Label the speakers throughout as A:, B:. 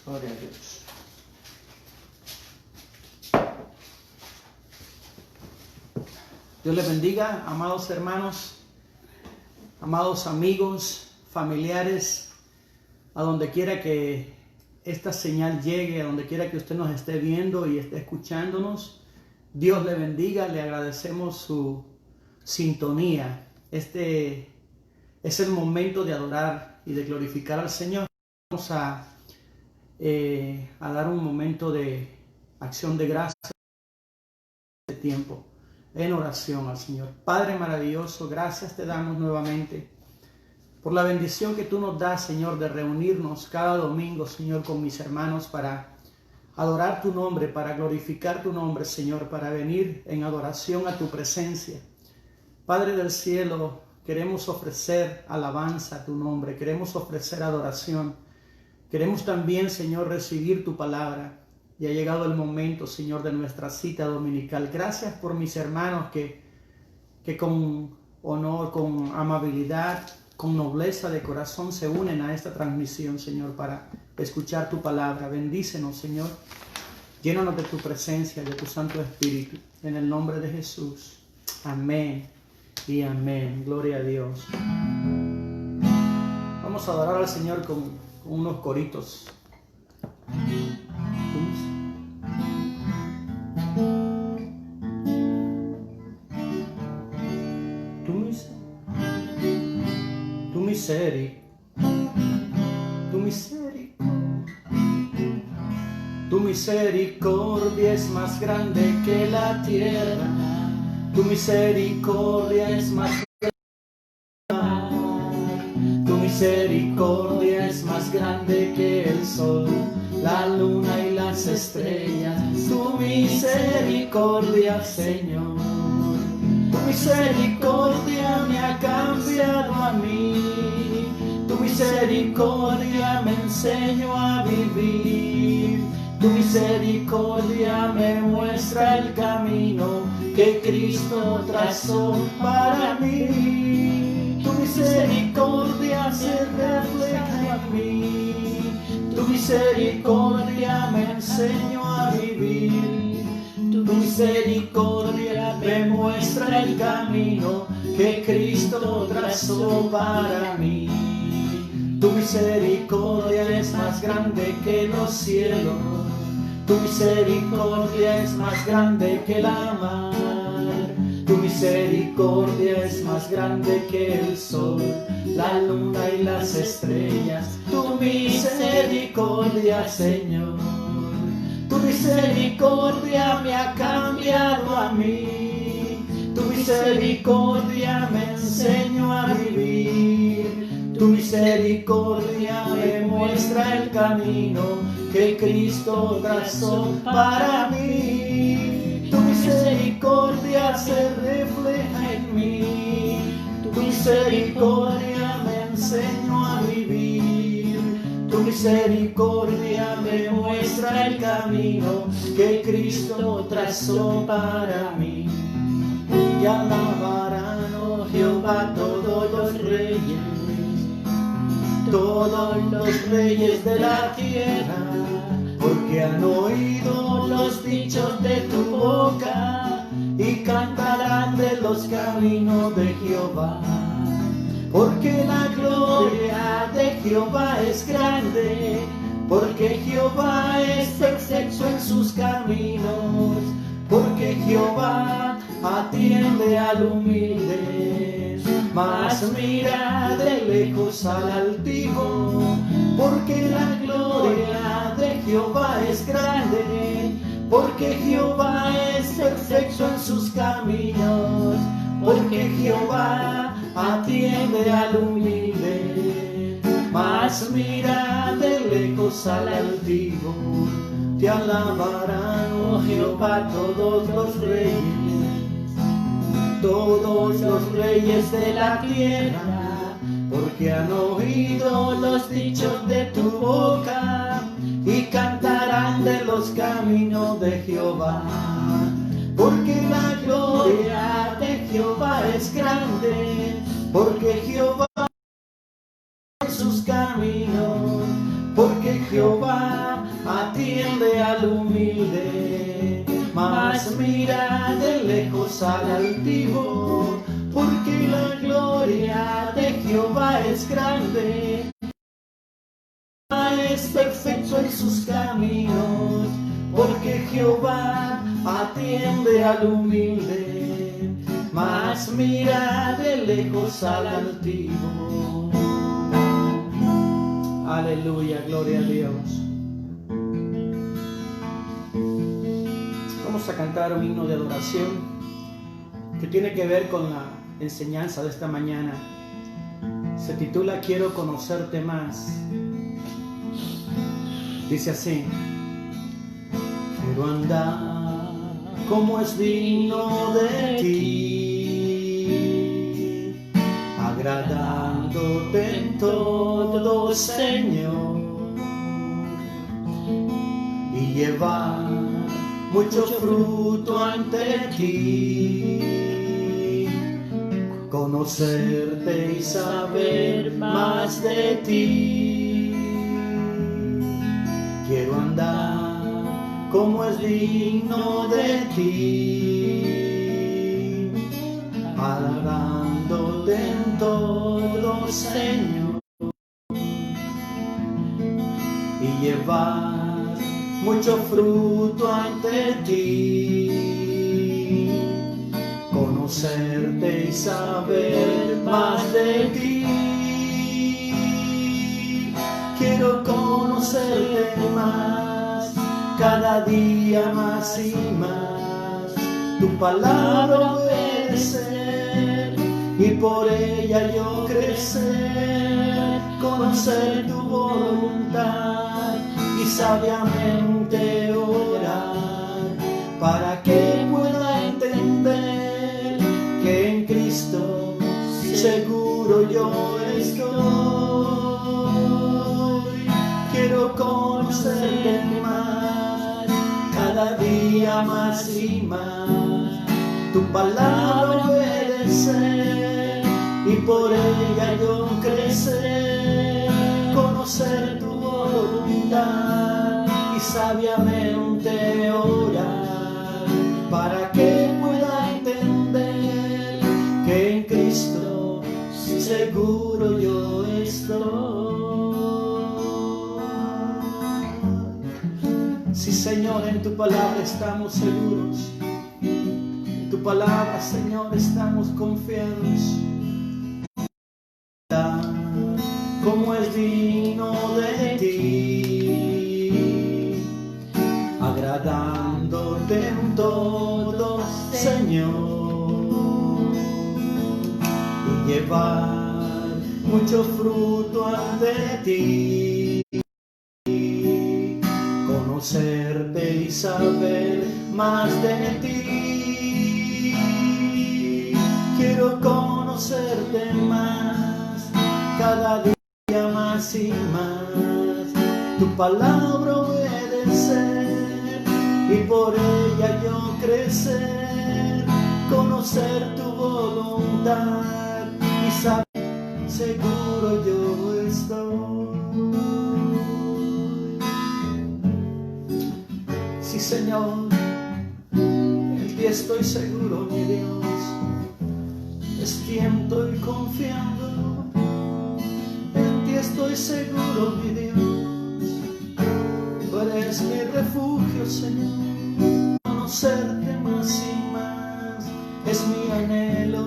A: Gloria a Dios. Dios les bendiga, amados hermanos, amados amigos, familiares, a donde quiera que esta señal llegue, a donde quiera que usted nos esté viendo y esté escuchándonos. Dios le bendiga, le agradecemos su sintonía. Este es el momento de adorar y de glorificar al Señor. Vamos a dar un momento de acción de gracias de tiempo en oración al Señor. Padre maravilloso, gracias te damos nuevamente por la bendición que tú nos das, Señor, de reunirnos cada domingo, Señor, con mis hermanos para adorar tu nombre, para glorificar tu nombre, Señor, para venir en adoración a tu presencia. Padre del cielo, queremos ofrecer alabanza a tu nombre, queremos ofrecer adoración. Queremos también, Señor, recibir tu palabra. Y ha llegado el momento, Señor, de nuestra cita dominical. Gracias por mis hermanos que con honor, con amabilidad, con nobleza de corazón se unen a esta transmisión, Señor, para escuchar tu palabra. Bendícenos, Señor. Llénanos de tu presencia, de tu Santo Espíritu. En el nombre de Jesús. Amén y amén. Gloria a Dios. Vamos a adorar al Señor con unos coritos. Tu misericordia es más grande que la tierra, tu misericordia es más grande, tu misericordia es más grande que el sol, la luna y las estrellas, tu misericordia, Señor. Tu misericordia me ha cambiado a mí, tu misericordia me enseñó a vivir, tu misericordia me muestra el camino que Cristo trazó para mí. Tu misericordia se refleja en mí, tu misericordia me enseñó a vivir. Tu misericordia me muestra el camino que Cristo trazó para mí. Tu misericordia es más grande que los cielos, tu misericordia es más grande que la mar, tu misericordia es más grande que el sol, la luna y las estrellas, tu misericordia, Señor. Tu misericordia me ha cambiado a mí, tu misericordia me enseñó a vivir, tu misericordia me muestra el camino que Cristo trazó para mí. Tu misericordia se refleja en mí, tu misericordia me enseñó a vivir. Tu misericordia me muestra el camino que Cristo trazó para mí. Y alabarán, oh Jehová, todos los reyes de la tierra, porque han oído los dichos de tu boca y cantarán de los caminos de Jehová. Porque la gloria de Jehová es grande, porque Jehová es perfecto en sus caminos, porque Jehová atiende al humilde, mas mira de lejos al altivo. Porque la gloria de Jehová es grande, porque Jehová es perfecto en sus caminos, porque Jehová atiende al humilde, mas mira de lejos al altivo. Te alabarán, oh Jehová, todos los reyes de la tierra, porque han oído los dichos de tu boca y cantarán de los caminos de Jehová. Porque la gloria de Jehová es grande, porque Jehová en sus caminos, porque Jehová atiende al humilde, mas mira de lejos al altivo, porque la gloria de Jehová es grande. Es perfecto en sus caminos, porque Jehová atiende al humilde, mas mira de lejos al altivo. Aleluya, gloria a Dios. Vamos a cantar un himno de adoración que tiene que ver con la enseñanza de esta mañana. Se titula Quiero conocerte más. Dice así: quiero andar como es digno de ti, agradándote en todo, Señor, y llevar mucho fruto ante ti, conocerte y saber más de ti. Quiero andar como es digno de ti, alabándote en todo, Señor, y llevar mucho fruto ante ti, conocerte y saber más de ti. Quiero conocerte más, cada día más y más, tu palabra obedecer y por ella yo crecer, conocer tu voluntad y sabiamente orar, para que pueda entender que en Cristo seguro yo estoy. Quiero conocerte más, cada día más y más, tu palabra obedecer y por ella yo crecer, conocer tu voluntad y sabiamente orar, para que pueda entender que en Cristo seguro yo estoy. Sí, Señor, en tu palabra estamos seguros. En tu palabra, Señor, estamos confiados. Como es digno de ti, agradándote en todo, Señor, y llevar mucho fruto ante ti, conocerte y saber más de ti. Quiero conocerte más, cada día más y más, tu palabra obedecer y por ella yo crecer, conocer tu voluntad y saber seguro yo estoy. Sí, Señor, en ti estoy seguro, mi Dios. Estoy confiando, en ti estoy seguro, mi Dios. Tú eres mi refugio, Señor. Conocerte más y más es mi anhelo.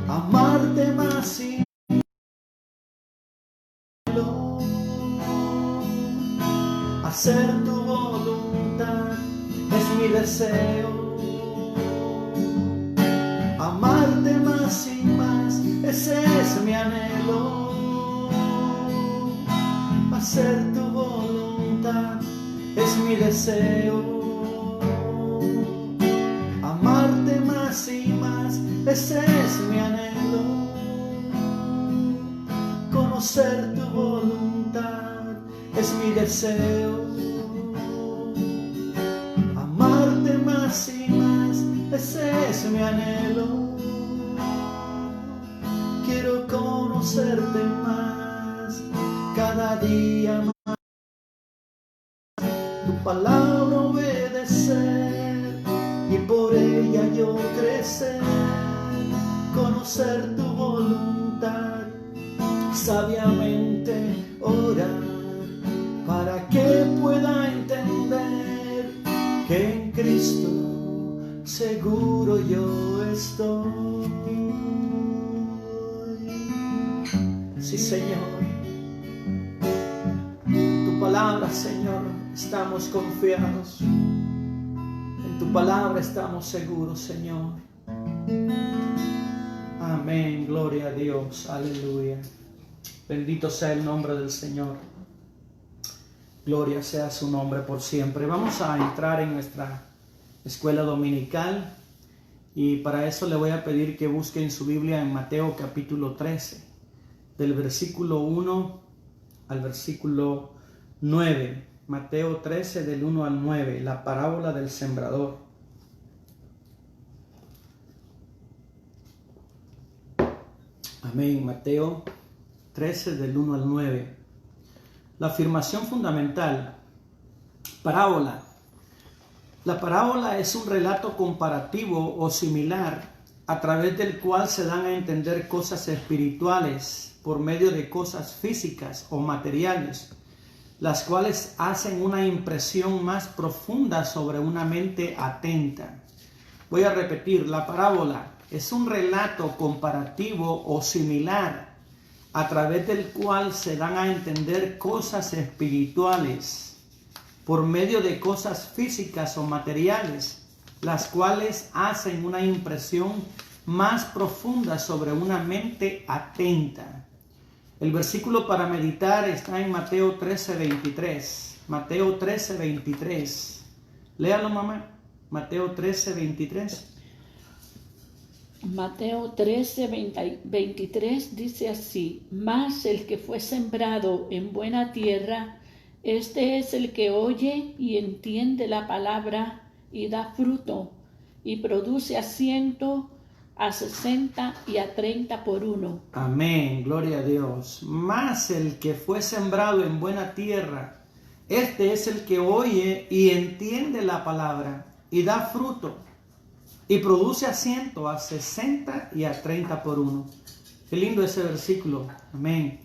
A: Amarte más y hacer tu voluntad es mi deseo. Amarte más y más, ese es mi anhelo. Hacer tu voluntad es mi deseo. Amarte más y más, ese es mi anhelo. Conocer tu voluntad es mi deseo. Amarte más y más, ese es mi anhelo. Quiero conocerte más, cada día más. palabra obedecer y por ella yo crecer, conocer tu voluntad, sabiamente orar, para que pueda entender que en Cristo seguro yo estoy. Sí, Señor, tu palabra, Señor, estamos confiados. En tu palabra estamos seguros, Señor. Amén, gloria a Dios, aleluya. Bendito sea el nombre del Señor. Gloria sea su nombre por siempre. Vamos a entrar en nuestra escuela dominical y para eso le voy a pedir que busque en su Biblia en Mateo capítulo 13, del versículo 1 al versículo 9. Mateo 13 del 1 al 9, la parábola del sembrador. Amén. Mateo 13 del 1 al 9. La afirmación fundamental. Parábola. La parábola es un relato comparativo o similar a través del cual se dan a entender cosas espirituales por medio de cosas físicas o materiales, las cuales hacen una impresión más profunda sobre una mente atenta. Voy a repetir, la parábola es un relato comparativo o similar a través del cual se dan a entender cosas espirituales por medio de cosas físicas o materiales, las cuales hacen una impresión más profunda sobre una mente atenta. El versículo para meditar está en Mateo 13:23. Mateo 13:23. Léalo, mamá. Mateo 13:23.
B: Mateo 13:23 dice así: Mas el que fue sembrado en buena tierra, este es el que oye y entiende la palabra y da fruto, y produce a 100, a 60 y a 30 por uno.
A: Amén, gloria a Dios. Mas el que fue sembrado en buena tierra, este es el que oye y entiende la palabra y da fruto, y produce a 100, a 60 y a 30 por uno. Qué lindo ese versículo. Amén.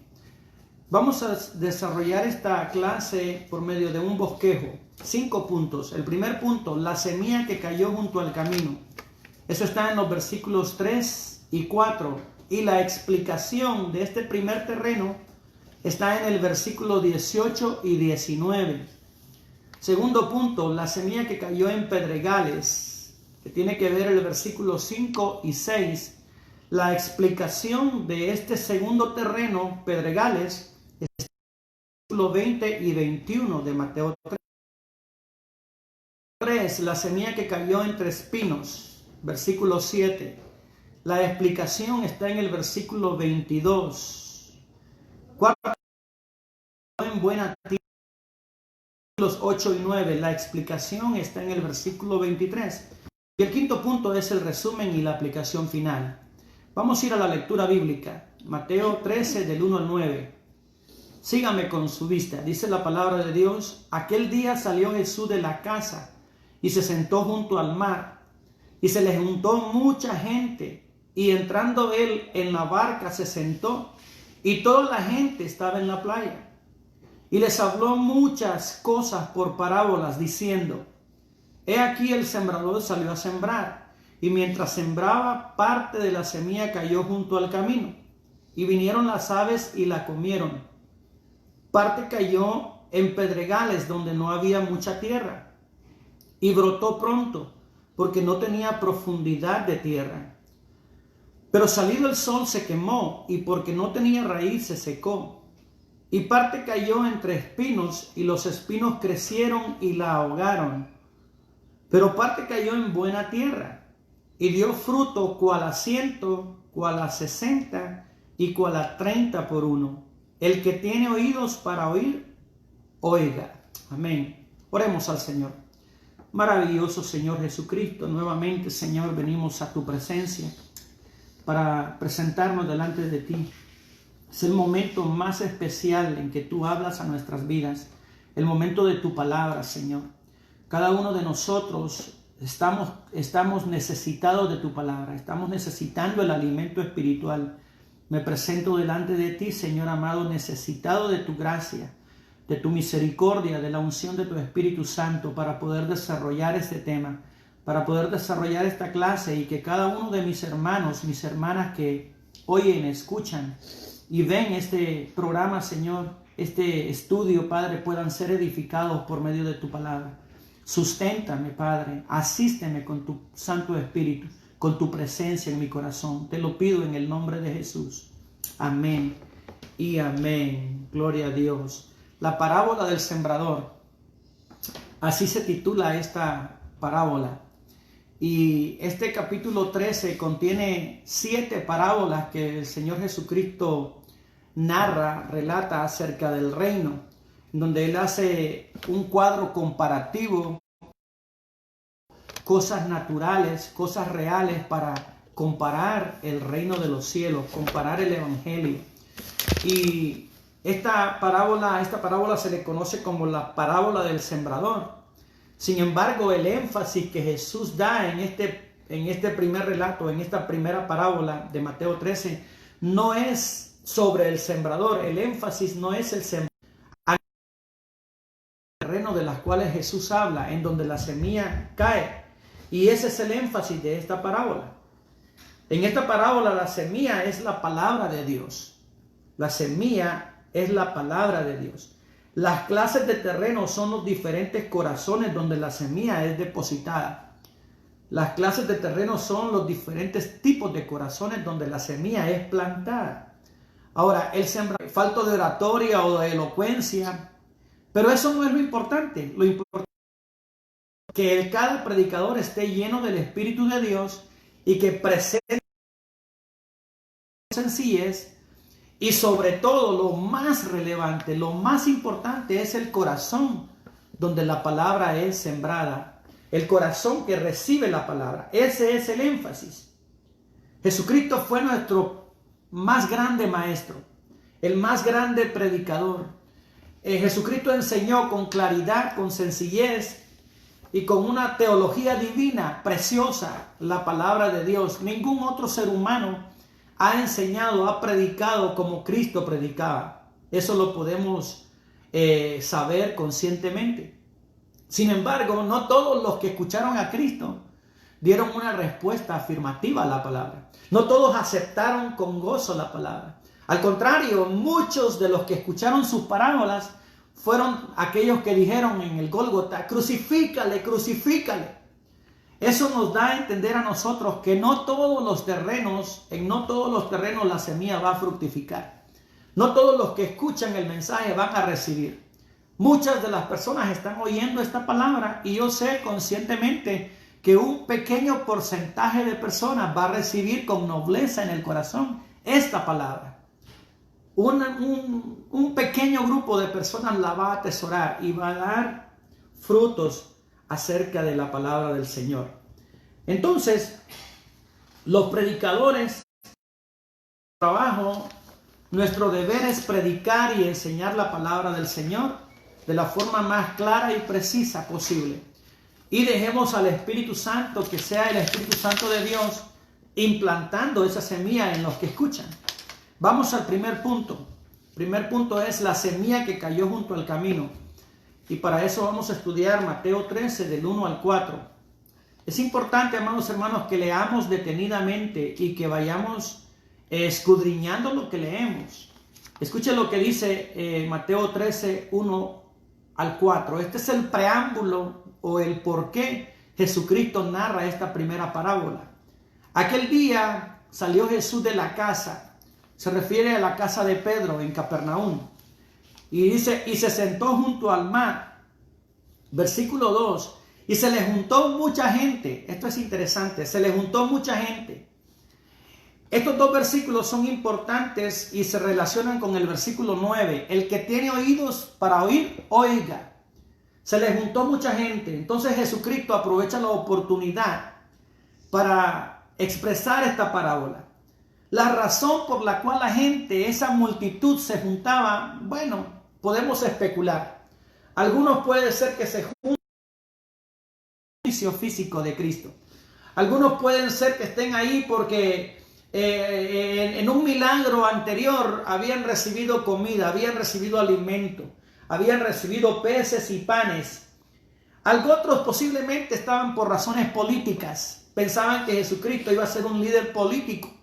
A: Vamos a desarrollar esta clase por medio de un bosquejo. 5 puntos. El primer punto, la semilla que cayó junto al camino. Eso está en los versículos 3 y 4. Y la explicación de este primer terreno está en el versículo 18 y 19. Segundo punto, la semilla que cayó en pedregales, que tiene que ver el versículo 5 y 6. La explicación de este segundo terreno, pedregales, está en el versículo 20 y 21 de Mateo 3. La semilla que cayó entre espinos, versículo 7. La explicación está en el versículo 22. 4. En buena tierra, versículos 8 y 9. La explicación está en el versículo 23. Y el quinto punto es el resumen y la aplicación final. Vamos a ir a la lectura bíblica. Mateo 13 del 1 al 9. Sígame con su vista. Dice la palabra de Dios: Aquel día salió Jesús de la casa y se sentó junto al mar, y se le juntó mucha gente, y entrando él en la barca se sentó, y toda la gente estaba en la playa. Y les habló muchas cosas por parábolas, diciendo: He aquí el sembrador salió a sembrar, y mientras sembraba, parte de la semilla cayó junto al camino, y vinieron las aves y la comieron. Parte cayó en pedregales donde no había mucha tierra, y brotó pronto, porque no tenía profundidad de tierra. Pero salido el sol se quemó, y porque no tenía raíz se secó. Y parte cayó entre espinos, y los espinos crecieron y la ahogaron. Pero parte cayó en buena tierra, y dio fruto cual a 100, cual a 60 y cual a 30 por uno. El que tiene oídos para oír, oiga. Amén. Oremos al Señor. Maravilloso Señor Jesucristo, nuevamente, Señor, venimos a tu presencia para presentarnos delante de ti. Es el momento más especial en que tú hablas a nuestras vidas. el momento de tu palabra, Señor. Cada uno de nosotros estamos necesitados de tu palabra, estamos necesitando el alimento espiritual. Me presento delante de ti, Señor amado, necesitado de tu gracia, de tu misericordia, de la unción de tu Espíritu Santo para poder desarrollar este tema, para poder desarrollar esta clase y que cada uno de mis hermanos, mis hermanas que oyen, escuchan y ven este programa, Señor, este estudio, Padre, puedan ser edificados por medio de tu palabra. Susténtame, Padre, asísteme con tu Santo Espíritu, con tu presencia en mi corazón. Te lo pido en el nombre de Jesús. Amén y amén. Gloria a Dios. La parábola del sembrador. Así se titula esta parábola. Y este capítulo 13 contiene 7 parábolas que el Señor Jesucristo narra, relata acerca del reino, donde Él hace un cuadro comparativo, cosas naturales, cosas reales para comparar el reino de los cielos, comparar el evangelio. Y esta parábola se le conoce como la parábola del sembrador. Sin embargo, el énfasis que Jesús da en este primer relato, en esta primera parábola de Mateo 13, no es sobre el sembrador. El énfasis no es el sembrador, el terreno de las cuales Jesús habla, en donde la semilla cae. Y ese es el énfasis de esta parábola. En esta parábola la semilla es la palabra de Dios. La semilla es la palabra de Dios. Las clases de terreno son los diferentes corazones donde la semilla es depositada. Las clases de terreno son los diferentes tipos de corazones donde la semilla es plantada. Ahora, el sembrador, falto de oratoria o de elocuencia, pero eso no es lo importante. Lo importante es que cada predicador esté lleno del Espíritu de Dios y que presente sencillez. Y sobre todo, lo más relevante, lo más importante es el corazón donde la palabra es sembrada. El corazón que recibe la palabra. Ese es el énfasis. Jesucristo fue nuestro más grande maestro, el más grande predicador. Jesucristo enseñó con claridad, con sencillez y con una teología divina preciosa la palabra de Dios. Ningún otro ser humano ha enseñado, ha predicado como Cristo predicaba. Eso lo podemos saber conscientemente. Sin embargo, no todos los que escucharon a Cristo dieron una respuesta afirmativa a la palabra. No todos aceptaron con gozo la palabra. Al contrario, muchos de los que escucharon sus parábolas fueron aquellos que dijeron en el Gólgota: crucifícale, crucifícale. Eso nos da a entender a nosotros que en no todos los terrenos la semilla va a fructificar. No todos los que escuchan el mensaje van a recibir. Muchas de las personas están oyendo esta palabra y yo sé conscientemente que un pequeño porcentaje de personas va a recibir con nobleza en el corazón esta palabra. Un pequeño grupo de personas la va a atesorar y va a dar frutos acerca de la palabra del Señor. Entonces, los predicadores, nuestro deber es predicar y enseñar la palabra del Señor de la forma más clara y precisa posible. Y dejemos al Espíritu Santo, que sea el Espíritu Santo de Dios, implantando esa semilla en los que escuchan. Vamos al primer punto. El primer punto es la semilla que cayó junto al camino. Y para eso vamos a estudiar Mateo 13 del 1 al 4. Es importante, amados hermanos, que leamos detenidamente y que vayamos escudriñando lo que leemos. Escuchen lo que dice Mateo 13, 1 al 4. Este es el preámbulo o el por qué Jesucristo narra esta primera parábola. Aquel día salió Jesús de la casa. Se refiere a la casa de Pedro en Capernaum. Y dice, y se sentó junto al mar. Versículo 2. Y se le juntó mucha gente. Esto es interesante. Se le juntó mucha gente. Estos dos versículos son importantes y se relacionan con el versículo 9. El que tiene oídos para oír, oiga. Se le juntó mucha gente. Entonces Jesucristo aprovecha la oportunidad para expresar esta parábola. La razón por la cual la gente, esa multitud se juntaba, bueno, podemos especular. Algunos puede ser que se junten al juicio físico de Cristo. Algunos pueden ser que estén ahí porque en un milagro anterior habían recibido comida, habían recibido alimento, habían recibido peces y panes. Otros posiblemente estaban por razones políticas. Pensaban que Jesucristo iba a ser un líder político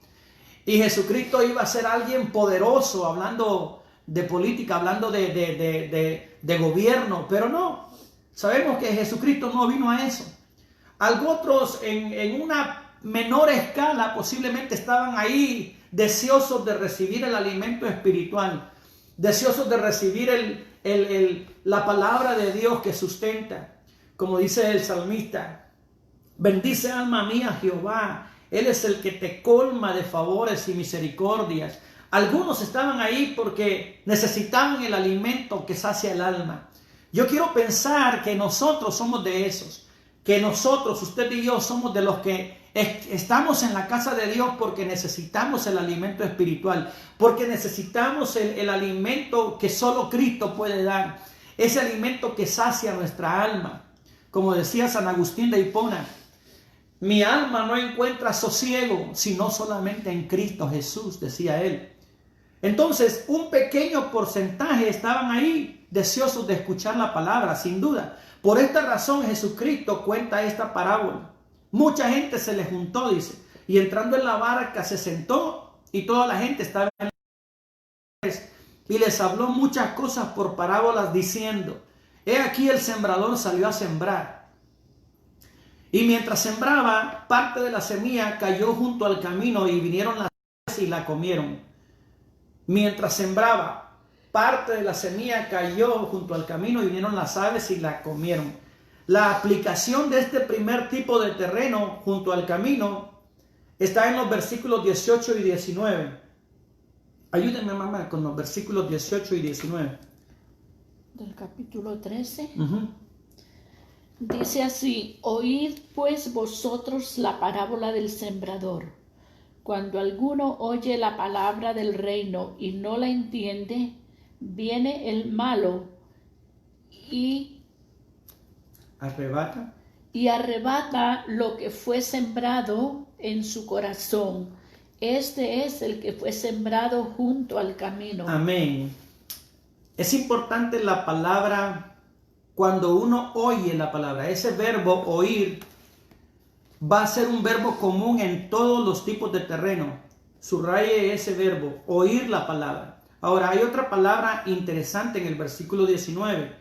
A: y Jesucristo iba a ser alguien poderoso, hablando de política, hablando de gobierno, pero no. Sabemos que Jesucristo no vino a eso. Otros en una menor escala posiblemente estaban ahí deseosos de recibir el alimento espiritual, deseosos de recibir la palabra de Dios que sustenta. Como dice el salmista, bendice alma mía Jehová, Él es el que te colma de favores y misericordias. Algunos estaban ahí porque necesitaban el alimento que sacia el alma. Yo quiero pensar que nosotros somos de esos, que nosotros, usted y yo, somos de los que estamos en la casa de Dios porque necesitamos el alimento espiritual, porque necesitamos el alimento que solo Cristo puede dar, ese alimento que sacia nuestra alma. Como decía San Agustín de Hipona, mi alma no encuentra sosiego sino solamente en Cristo Jesús, decía él. Entonces, un pequeño porcentaje estaban ahí deseosos de escuchar la palabra, sin duda. Por esta razón Jesucristo cuenta esta parábola. Mucha gente se le juntó, dice, y entrando en la barca se sentó y toda la gente estaba en la barca y les habló muchas cosas por parábolas diciendo, he aquí el sembrador salió a sembrar. Y mientras sembraba, parte de la semilla cayó junto al camino y vinieron las aves y la comieron. Mientras sembraba, parte de la semilla cayó junto al camino y vinieron las aves y la comieron. La aplicación de este primer tipo de terreno junto al camino está en los versículos 18 y 19. Ayúdenme, mamá, con los versículos 18 y 19.
B: Del capítulo 13. Dice así, oíd pues vosotros la parábola del sembrador. Cuando alguno oye la palabra del reino y no la entiende, viene el malo y arrebata lo que fue sembrado en su corazón. Este es el que fue sembrado junto al camino.
A: Amén. Es importante la palabra, cuando uno oye la palabra, ese verbo oír va a ser un verbo común en todos los tipos de terreno. Subraye ese verbo, oír la palabra. Ahora, hay otra palabra interesante en el versículo 19.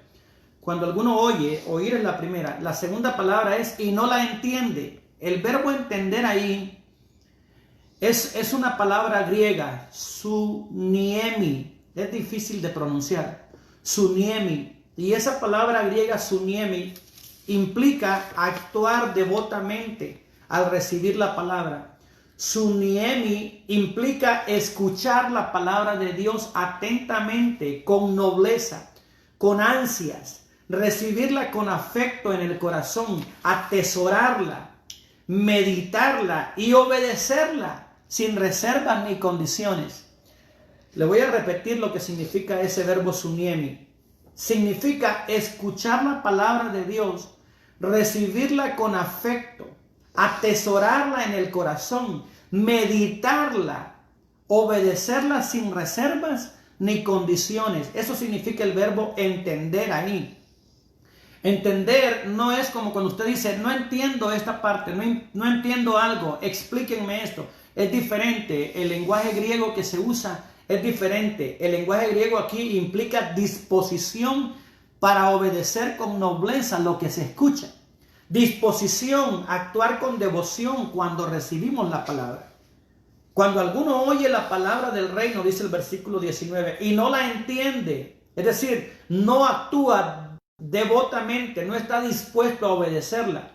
A: Cuando alguno oye, oír es la primera. La segunda palabra es y no la entiende. El verbo entender ahí es una palabra griega, suniemi. Es difícil de pronunciar. Suniemi. Y esa palabra griega suniemi implica actuar devotamente al recibir la palabra. Suniemi implica escuchar la palabra de Dios atentamente, con nobleza, con ansias, recibirla con afecto en el corazón, atesorarla, meditarla y obedecerla sin reservas ni condiciones. Le voy a repetir lo que significa ese verbo suniemi. Significa escuchar la palabra de Dios, recibirla con afecto, atesorarla en el corazón, meditarla, obedecerla sin reservas ni condiciones. Eso significa el verbo entender ahí. Entender no es como cuando usted dice, no entiendo esta parte, no entiendo algo, explíquenme esto. Es diferente, el lenguaje griego que se usa es diferente. El lenguaje griego aquí implica disposición para obedecer con nobleza lo que se escucha. Disposición a actuar con devoción cuando recibimos la palabra. Cuando alguno oye la palabra del reino, dice el versículo 19, y no la entiende, es decir, no actúa devotamente, no está dispuesto a obedecerla,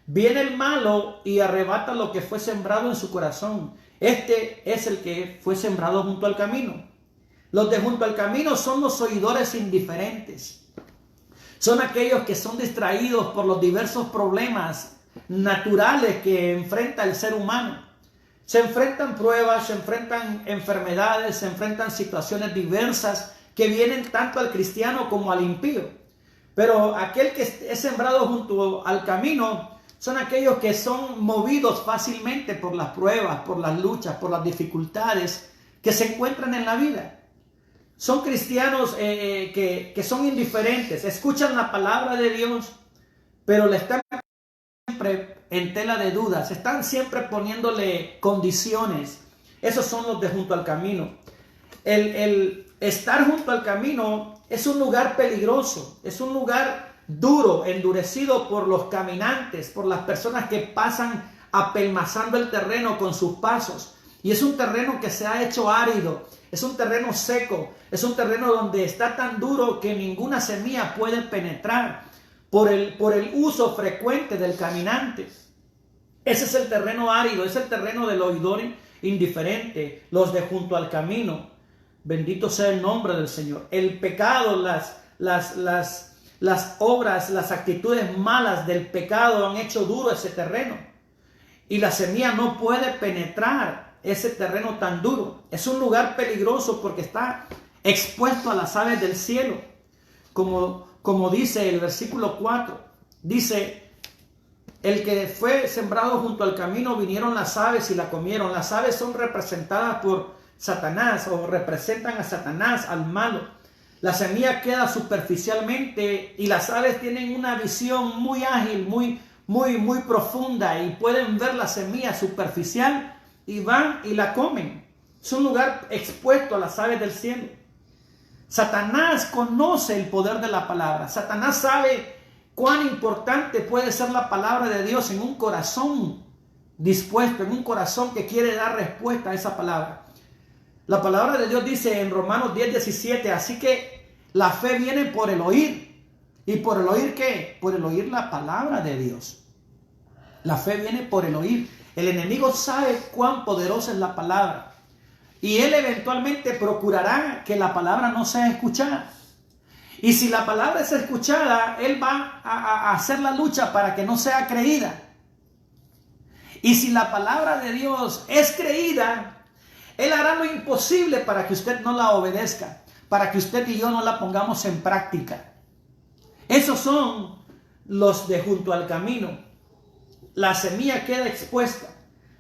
A: viene el malo y arrebata lo que fue sembrado en su corazón. Este es el que fue sembrado junto al camino. Los de junto al camino son los oidores indiferentes. Son aquellos que son distraídos por los diversos problemas naturales que enfrenta el ser humano. Se enfrentan pruebas, se enfrentan enfermedades, se enfrentan situaciones diversas que vienen tanto al cristiano como al impío. Pero aquel que es sembrado junto al camino son aquellos que son movidos fácilmente por las pruebas, por las luchas, por las dificultades que se encuentran en la vida. Son cristianos que son indiferentes, escuchan la palabra de Dios, pero le están siempre en tela de dudas, están siempre poniéndole condiciones. Esos son los de junto al camino. El estar junto al camino es un lugar peligroso, es un lugar duro, endurecido por los caminantes, por las personas que pasan apelmazando el terreno con sus pasos. Y es un terreno que se ha hecho árido, es un terreno seco, es un terreno donde está tan duro que ninguna semilla puede penetrar por el uso frecuente del caminante. Ese es el terreno árido, es el terreno del oidor indiferente, los de junto al camino. Bendito sea el nombre del Señor. El pecado, las obras, las actitudes malas del pecado han hecho duro ese terreno. Y la semilla no puede penetrar ese terreno tan duro. Es un lugar peligroso porque está expuesto a las aves del cielo. Como dice el versículo 4. Dice, el que fue sembrado junto al camino vinieron las aves y la comieron. Las aves son representadas por Satanás o representan a Satanás, al malo. La semilla queda superficialmente y las aves tienen una visión muy ágil, muy profunda y pueden ver la semilla superficial y van y la comen. Es un lugar expuesto a las aves del cielo. Satanás conoce el poder de la palabra. Satanás sabe cuán importante puede ser la palabra de Dios en un corazón dispuesto, en un corazón que quiere dar respuesta a esa palabra. La palabra de Dios dice en Romanos 10:17, así que la fe viene por el oír. ¿Y por el oír qué? Por el oír la palabra de Dios. La fe viene por el oír. El enemigo sabe cuán poderosa es la palabra. Y él eventualmente procurará que la palabra no sea escuchada. Y si la palabra es escuchada, él va a hacer la lucha para que no sea creída. Y si la palabra de Dios es creída, él hará lo imposible para que usted no la obedezca, para que usted y yo no la pongamos en práctica. Esos son los de junto al camino. La semilla queda expuesta.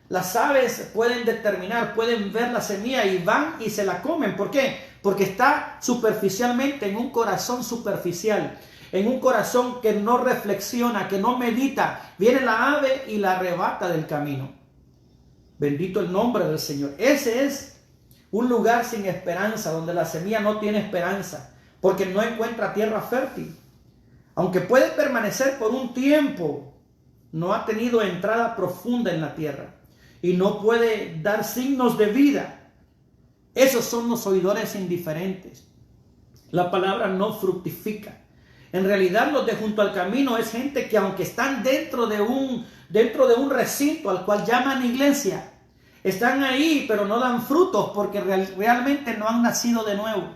A: Las aves pueden determinar, pueden ver la semilla y van y se la comen. ¿Por qué? Porque está superficialmente en un corazón superficial, en un corazón que no reflexiona, que no medita. Viene la ave y la arrebata del camino. Bendito el nombre del Señor. Ese es un lugar sin esperanza, donde la semilla no tiene esperanza, porque no encuentra tierra fértil. Aunque puede permanecer por un tiempo, no ha tenido entrada profunda en la tierra y no puede dar signos de vida. Esos son los oidores indiferentes. La palabra no fructifica. En realidad, los de junto al camino es gente que, aunque están dentro de un recinto al cual llaman iglesia, están ahí pero no dan frutos porque realmente no han nacido de nuevo.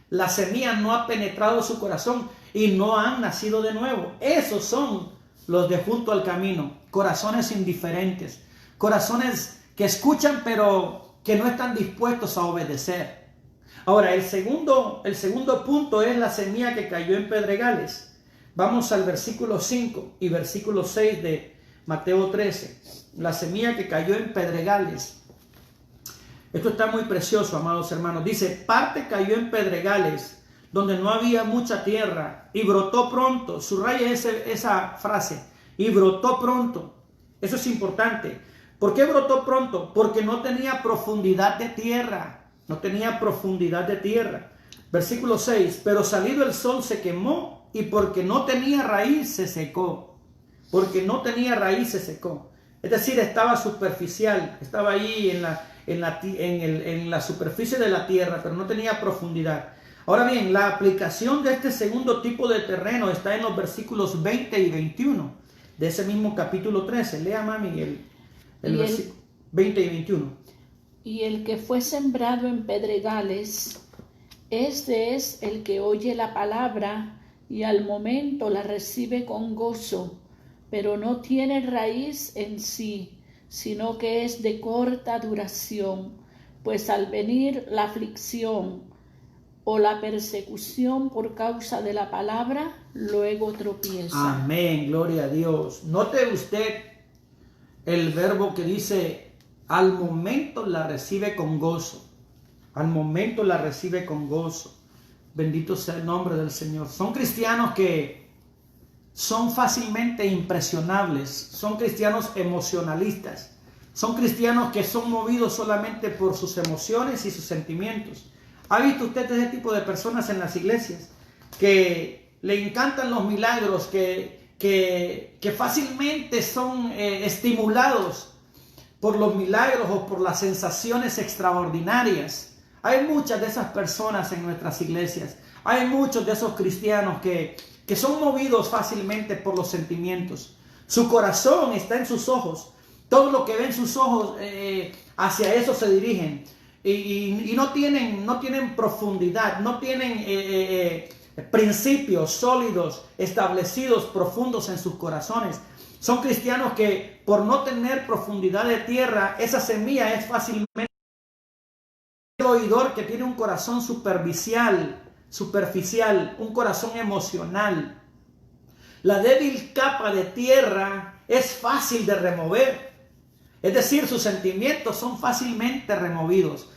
A: La semilla no ha penetrado su corazón y no han nacido de nuevo. Esos son los de junto al camino, corazones indiferentes, corazones que escuchan pero que no están dispuestos a obedecer. Ahora, el segundo punto es la semilla que cayó en pedregales. Vamos al versículo 5 y versículo 6 de Mateo 13. La semilla que cayó en pedregales. Esto está muy precioso, amados hermanos. Dice, parte cayó en pedregales, donde no había mucha tierra, y brotó pronto. Subraya esa frase, y brotó pronto. Eso es importante. ¿Por qué brotó pronto? Porque no tenía profundidad de tierra. No tenía profundidad de tierra. Versículo 6. Pero salido el sol se quemó y porque no tenía raíz se secó. Porque no tenía raíz se secó. Es decir, estaba superficial. Estaba ahí en la superficie de la tierra, pero no tenía profundidad. Ahora bien, la aplicación de este segundo tipo de terreno está en los versículos 20 y 21 de ese mismo capítulo 13. Lea, mami, el versículo 20 y 21.
B: Y el que fue sembrado en pedregales, este es el que oye la palabra y al momento la recibe con gozo, pero no tiene raíz en sí, sino que es de corta duración, pues al venir la aflicción o la persecución por causa de la palabra, luego tropieza.
A: Amén, gloria a Dios. Note usted el verbo que dice, al momento la recibe con gozo. Al momento la recibe con gozo. Bendito sea el nombre del Señor. Son cristianos que son fácilmente impresionables. Son cristianos emocionalistas. Son cristianos que son movidos solamente por sus emociones y sus sentimientos. ¿Ha visto usted ese tipo de personas en las iglesias? Que le encantan los milagros, que fácilmente son estimulados por los milagros o por las sensaciones extraordinarias. Hay muchas de esas personas en nuestras iglesias. Hay muchos de esos cristianos que son movidos fácilmente por los sentimientos. Su corazón está en sus ojos. Todo lo que ven sus ojos, hacia eso se dirigen. Y no tienen profundidad, no tienen principios sólidos, establecidos, profundos en sus corazones. Son cristianos que por no tener profundidad de tierra, esa semilla es fácilmente el oidor que tiene un corazón superficial, un corazón emocional. La débil capa de tierra es fácil de remover. Es decir, sus sentimientos son fácilmente removidos.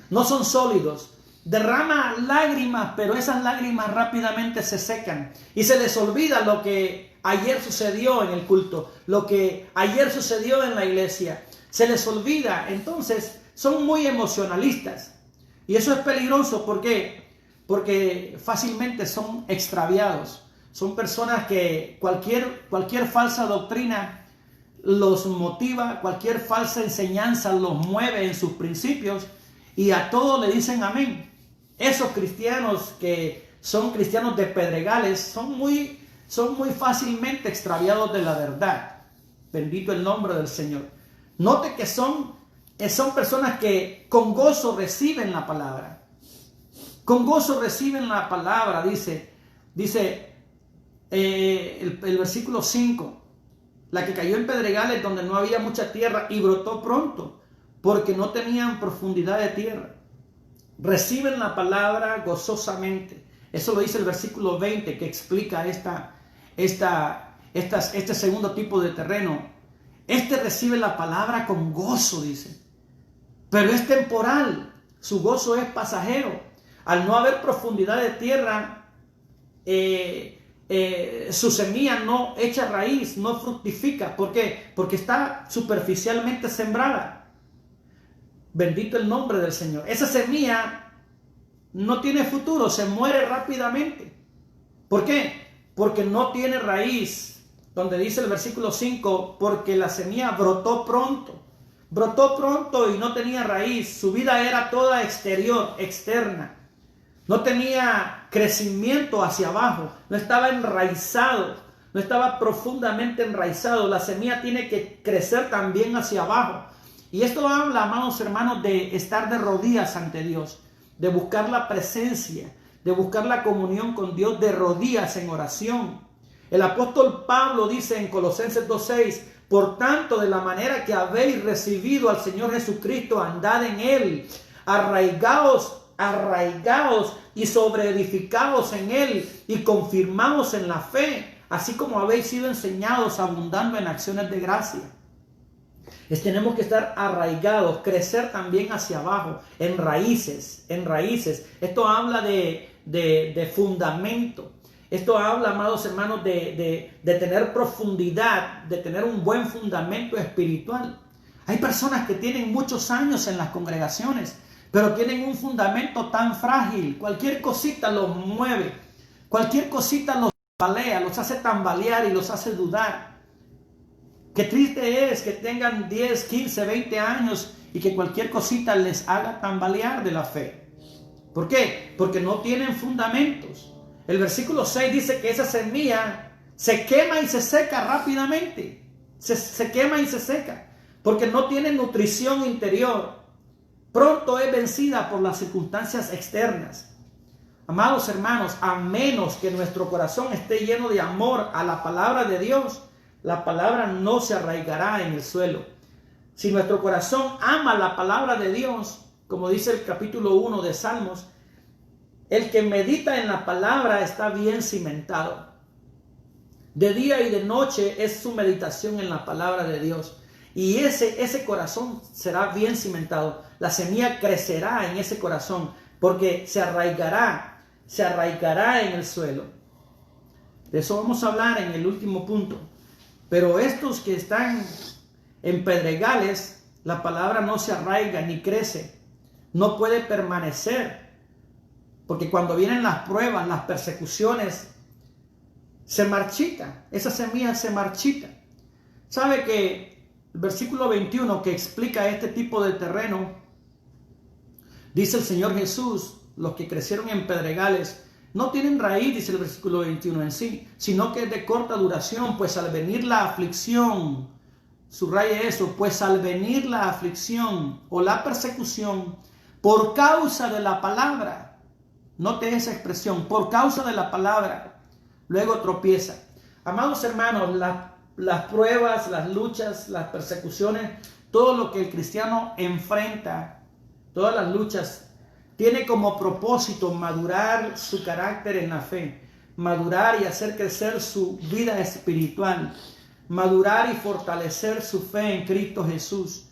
A: No son sólidos. Derrama lágrimas, pero esas lágrimas rápidamente se secan. Y se les olvida lo que ayer sucedió en el culto, lo que ayer sucedió en la iglesia. Se les olvida. Entonces, son muy emocionalistas. Y eso es peligroso. ¿Por qué? Porque fácilmente son extraviados. Son personas que cualquier falsa doctrina los motiva, cualquier falsa enseñanza los mueve en sus principios y a todo le dicen amén. Esos cristianos que son cristianos de pedregales son muy fácilmente extraviados de la verdad. Bendito el nombre del Señor. Note que son personas que con gozo reciben la palabra. Con gozo reciben la palabra, dice el versículo 5. La que cayó en pedregales donde no había mucha tierra y brotó pronto, porque no tenían profundidad de tierra. Reciben la palabra gozosamente. Eso lo dice el versículo 20, que explica este segundo tipo de terreno. Este recibe la palabra con gozo, dice. Pero es temporal. Su gozo es pasajero. Al no haber profundidad de tierra, su semilla no echa raíz, no fructifica. ¿Por qué? Porque está superficialmente sembrada. Bendito el nombre del Señor. Esa semilla no tiene futuro, se muere rápidamente. ¿Por qué? Porque no tiene raíz. Donde dice el versículo 5, porque la semilla brotó pronto. Brotó pronto y no tenía raíz. Su vida era toda exterior, externa. No tenía crecimiento hacia abajo, no estaba enraizado, no estaba profundamente enraizado. La semilla tiene que crecer también hacia abajo. Y esto habla, amados hermanos, de estar de rodillas ante Dios, de buscar la presencia, de buscar la comunión con Dios de rodillas en oración. El apóstol Pablo dice en Colosenses 2:6, por tanto, de la manera que habéis recibido al Señor Jesucristo, andad en Él, arraigaos y sobreedificados en Él y confirmados en la fe, así como habéis sido enseñados, abundando en acciones de gracia. Tenemos que estar arraigados, crecer también hacia abajo, en raíces. Esto habla de fundamento. Esto habla, amados hermanos, de tener profundidad, de tener un buen fundamento espiritual. Hay personas que tienen muchos años en las congregaciones, pero tienen un fundamento tan frágil. Cualquier cosita los mueve. Cualquier cosita los tambalea, los hace tambalear y los hace dudar. Qué triste es que tengan 10, 15, 20 años y que cualquier cosita les haga tambalear de la fe. ¿Por qué? Porque no tienen fundamentos. El versículo 6 dice que esa semilla se quema y se seca rápidamente. Se quema y se seca porque no tiene nutrición interior. Pronto es vencida por las circunstancias externas. Amados hermanos, a menos que nuestro corazón esté lleno de amor a la palabra de Dios, la palabra no se arraigará en el suelo. Si nuestro corazón ama la palabra de Dios, como dice el capítulo 1 de Salmos, El que medita en la palabra está bien cimentado. De día y de noche es su meditación en la palabra de Dios. Y ese corazón será bien cimentado. La semilla crecerá en ese corazón porque se arraigará en el suelo. De eso vamos a hablar en el último punto. Pero estos que están en pedregales, la palabra no se arraiga ni crece. No puede permanecer. Porque cuando vienen las pruebas, las persecuciones, se marchita. Esa semilla se marchita. ¿Sabe que el versículo 21 que explica este tipo de terreno? Dice el Señor Jesús, los que crecieron en pedregales no tienen raíz, dice el versículo 21 en sí, sino que es de corta duración, pues al venir la aflicción, subraye eso, pues al venir la aflicción o la persecución por causa de la palabra, note esa expresión, por causa de la palabra, luego tropieza. Amados hermanos, las pruebas, las luchas, las persecuciones, todo lo que el cristiano enfrenta, todas las luchas, tiene como propósito madurar su carácter en la fe, madurar y hacer crecer su vida espiritual, madurar y fortalecer su fe en Cristo Jesús.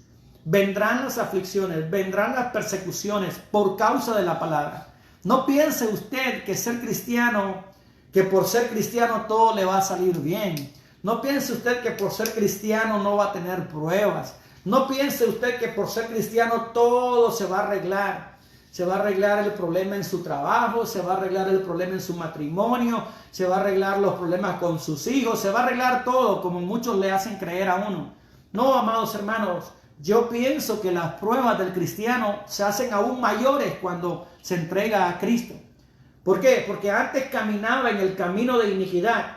A: Vendrán las aflicciones, vendrán las persecuciones por causa de la palabra. No piense usted que por ser cristiano todo le va a salir bien. No piense usted que por ser cristiano no va a tener pruebas. No piense usted que por ser cristiano todo se va a arreglar. Se va a arreglar el problema en su trabajo, se va a arreglar el problema en su matrimonio, se va a arreglar los problemas con sus hijos, se va a arreglar todo como muchos le hacen creer a uno. No, amados hermanos, yo pienso que las pruebas del cristiano se hacen aún mayores cuando se entrega a Cristo. ¿Por qué? Porque antes caminaba en el camino de iniquidad.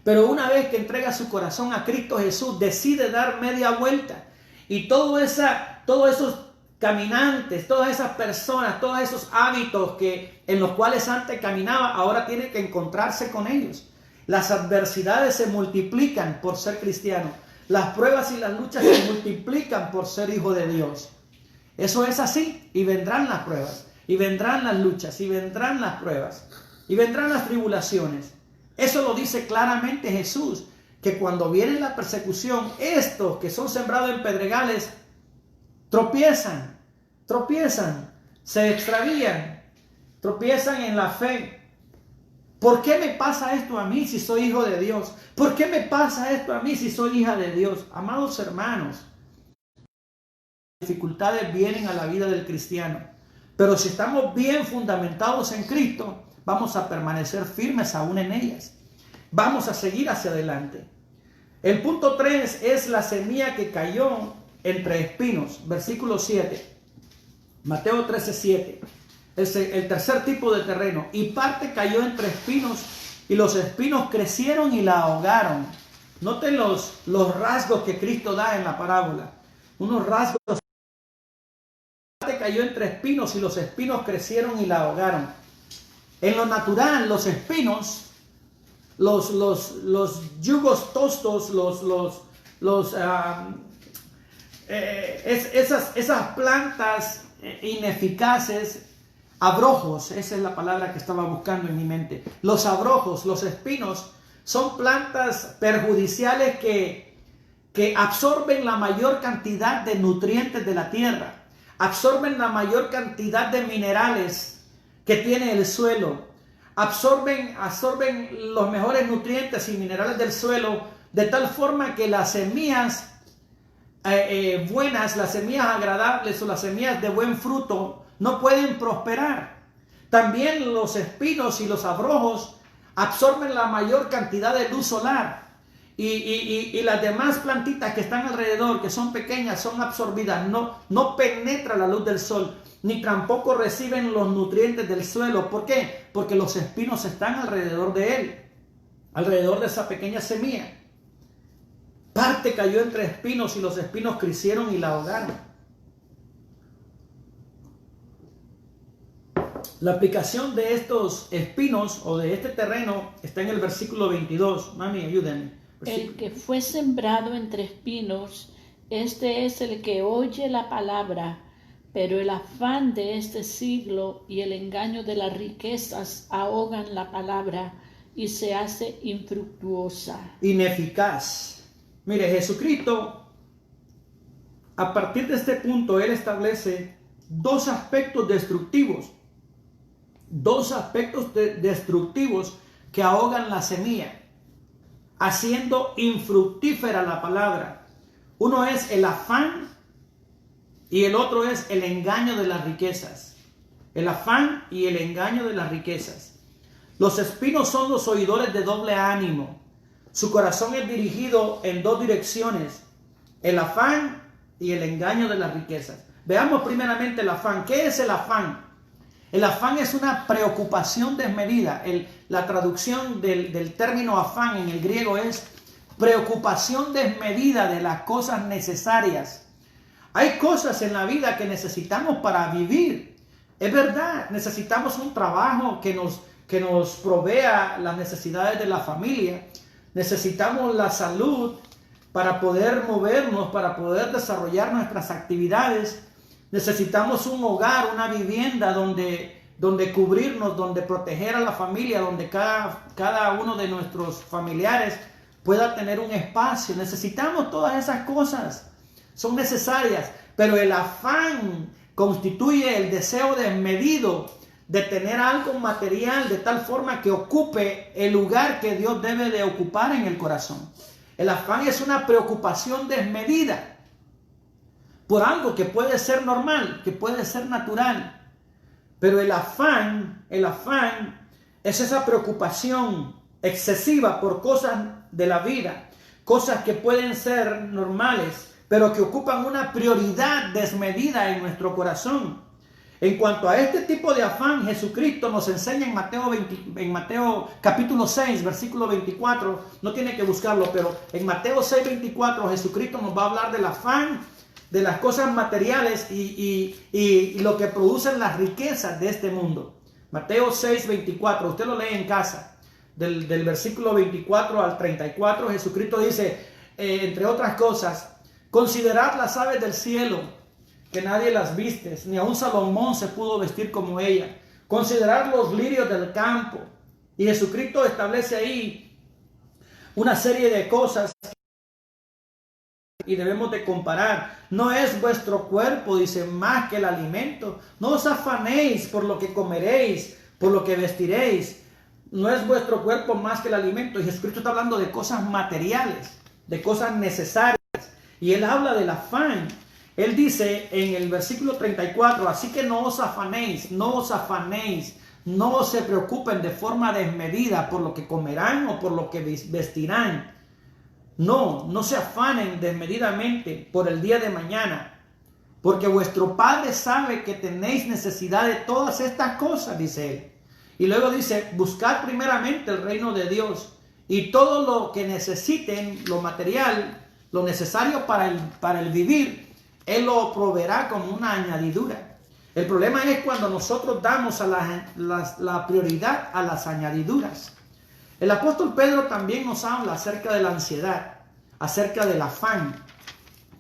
A: Pero una vez que entrega su corazón a Cristo Jesús, decide dar media vuelta. Y todos esos caminantes, todas esas personas, todos esos hábitos en los cuales antes caminaba, ahora tiene que encontrarse con ellos. Las adversidades se multiplican por ser cristiano. Las pruebas y las luchas se multiplican por ser hijo de Dios. Eso es así. Y vendrán las pruebas, y vendrán las luchas, y vendrán las pruebas, y vendrán las tribulaciones. Eso lo dice claramente Jesús, que cuando viene la persecución, estos que son sembrados en pedregales, tropiezan, se extravían, tropiezan en la fe. ¿Por qué me pasa esto a mí si soy hijo de Dios? ¿Por qué me pasa esto a mí si soy hija de Dios? Amados hermanos, las dificultades vienen a la vida del cristiano, pero si estamos bien fundamentados en Cristo, vamos a permanecer firmes aún en ellas. Vamos a seguir hacia adelante. El punto 3 es la semilla que cayó entre espinos. Versículo 7. Mateo 13:7. Es el tercer tipo de terreno. Y parte cayó entre espinos, y los espinos crecieron y la ahogaron. Noten los rasgos que Cristo da en la parábola. Unos rasgos. Parte cayó entre espinos, y los espinos crecieron y la ahogaron. En lo natural, los espinos, los yugos tostos, esas plantas ineficaces, abrojos, esa es la palabra que estaba buscando en mi mente. Los abrojos, los espinos, son plantas perjudiciales que absorben la mayor cantidad de nutrientes de la tierra, absorben la mayor cantidad de minerales que tiene el suelo, absorben los mejores nutrientes y minerales del suelo, de tal forma que las semillas buenas, las semillas agradables o las semillas de buen fruto no pueden prosperar. También los espinos y los abrojos absorben la mayor cantidad de luz solar, y las demás plantitas que están alrededor, que son pequeñas, son absorbidas, no penetra la luz del sol, ni tampoco reciben los nutrientes del suelo. ¿Por qué? Porque los espinos están alrededor de él, alrededor de esa pequeña semilla. Parte cayó entre espinos, y los espinos crecieron y la ahogaron. La aplicación de estos espinos o de este terreno está en el versículo 22. Mami, ayúdenme.
B: El que fue sembrado entre espinos, este es el que oye la palabra, Pero el afán de este siglo y el engaño de las riquezas ahogan la palabra y se hace infructuosa.
A: Ineficaz. Mire, Jesucristo, a partir de este punto, Él establece dos aspectos destructivos. Dos aspectos destructivos que ahogan la semilla, haciendo infructífera la palabra. Uno es el afán y el otro es el engaño de las riquezas. El afán y el engaño de las riquezas. Los espinos son los oidores de doble ánimo. Su corazón es dirigido en dos direcciones: el afán y el engaño de las riquezas. Veamos primeramente el afán. ¿Qué es el afán? El afán es una preocupación desmedida. La traducción del término afán en el griego es preocupación desmedida de las cosas necesarias. Hay cosas en la vida que necesitamos para vivir. Es verdad, necesitamos un trabajo que nos provea las necesidades de la familia. Necesitamos la salud para poder movernos, para poder desarrollar nuestras actividades. Necesitamos un hogar, una vivienda donde cubrirnos, donde proteger a la familia, donde cada uno de nuestros familiares pueda tener un espacio. Necesitamos todas esas cosas. Son necesarias, pero el afán constituye el deseo desmedido de tener algo material de tal forma que ocupe el lugar que Dios debe de ocupar en el corazón. El afán es una preocupación desmedida por algo que puede ser normal, que puede ser natural. Pero el afán es esa preocupación excesiva por cosas de la vida, cosas que pueden ser normales, pero que ocupan una prioridad desmedida en nuestro corazón. En cuanto a este tipo de afán, Jesucristo nos enseña en Mateo capítulo 6, versículo 24, no tiene que buscarlo, pero en Mateo 6, 24, Jesucristo nos va a hablar del afán de las cosas materiales y lo que producen las riquezas de este mundo. Mateo 6, 24, usted lo lee en casa, del versículo 24 al 34, Jesucristo dice, entre otras cosas, considerad las aves del cielo, que nadie las viste, ni aun Salomón se pudo vestir como ella. Considerad los lirios del campo. Y Jesucristo establece ahí una serie de cosas y debemos de comparar. No es vuestro cuerpo, dice, más que el alimento. No os afanéis por lo que comeréis, por lo que vestiréis. No es vuestro cuerpo más que el alimento. Y Jesucristo está hablando de cosas materiales, de cosas necesarias. Y Él habla del afán. Él dice en el versículo 34, así que no os afanéis, no se preocupen de forma desmedida por lo que comerán o por lo que vestirán. No se afanen desmedidamente por el día de mañana, porque vuestro Padre sabe que tenéis necesidad de todas estas cosas, dice Él. Y luego dice, buscad primeramente el reino de Dios y todo lo que necesiten, lo material, lo necesario para el vivir, Él lo proveerá como una añadidura. El problema es cuando nosotros damos la prioridad a las añadiduras. El apóstol Pedro también nos habla acerca de la ansiedad, acerca del afán.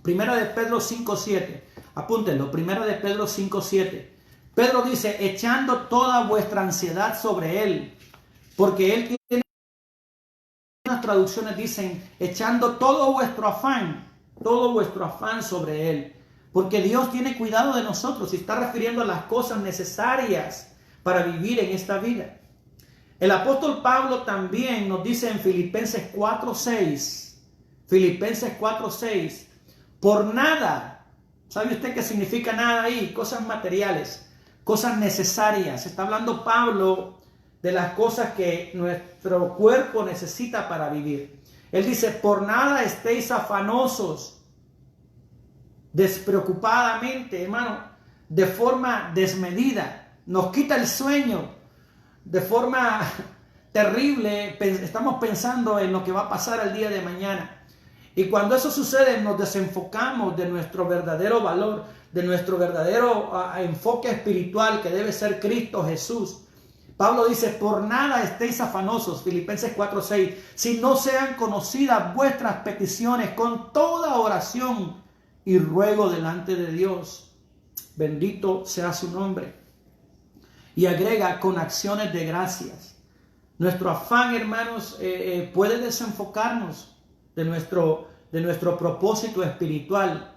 A: Primera de Pedro 5:7. Apúntenlo, Primera de Pedro 5:7. Pedro dice, echando toda vuestra ansiedad sobre Él, porque Él tiene, unas traducciones dicen, echando todo vuestro afán sobre Él. Porque Dios tiene cuidado de nosotros y está refiriendo a las cosas necesarias para vivir en esta vida. El apóstol Pablo también nos dice en Filipenses 4:6, por nada, ¿sabe usted qué significa nada ahí? Cosas materiales, cosas necesarias. Está hablando Pablo de las cosas que nuestro cuerpo necesita para vivir. Él dice, por nada estéis afanosos, despreocupadamente, hermano, de forma desmedida. Nos quita el sueño de forma terrible. Estamos pensando en lo que va a pasar el día de mañana. Y cuando eso sucede, nos desenfocamos de nuestro verdadero valor, de nuestro verdadero enfoque espiritual que debe ser Cristo Jesús. Pablo dice, por nada estéis afanosos, Filipenses 4:6, si no sean conocidas vuestras peticiones con toda oración y ruego delante de Dios. Bendito sea su nombre. Y agrega con acciones de gracias. Nuestro afán, hermanos, puede desenfocarnos de nuestro propósito espiritual.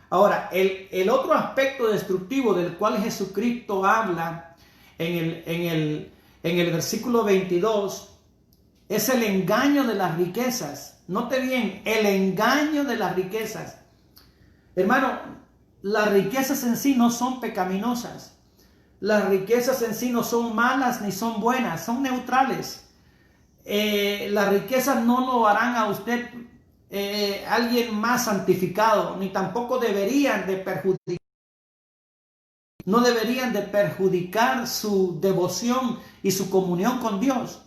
A: Ahora, el otro aspecto destructivo del cual Jesucristo habla en el versículo 22 es el engaño de las riquezas. Note bien, el engaño de las riquezas. Hermano, las riquezas en sí no son pecaminosas. Las riquezas en sí no son malas ni son buenas, son neutrales. Las riquezas no lo harán a usted alguien más santificado, ni tampoco deberían de perjudicar. No deberían de perjudicar su devoción y su comunión con Dios.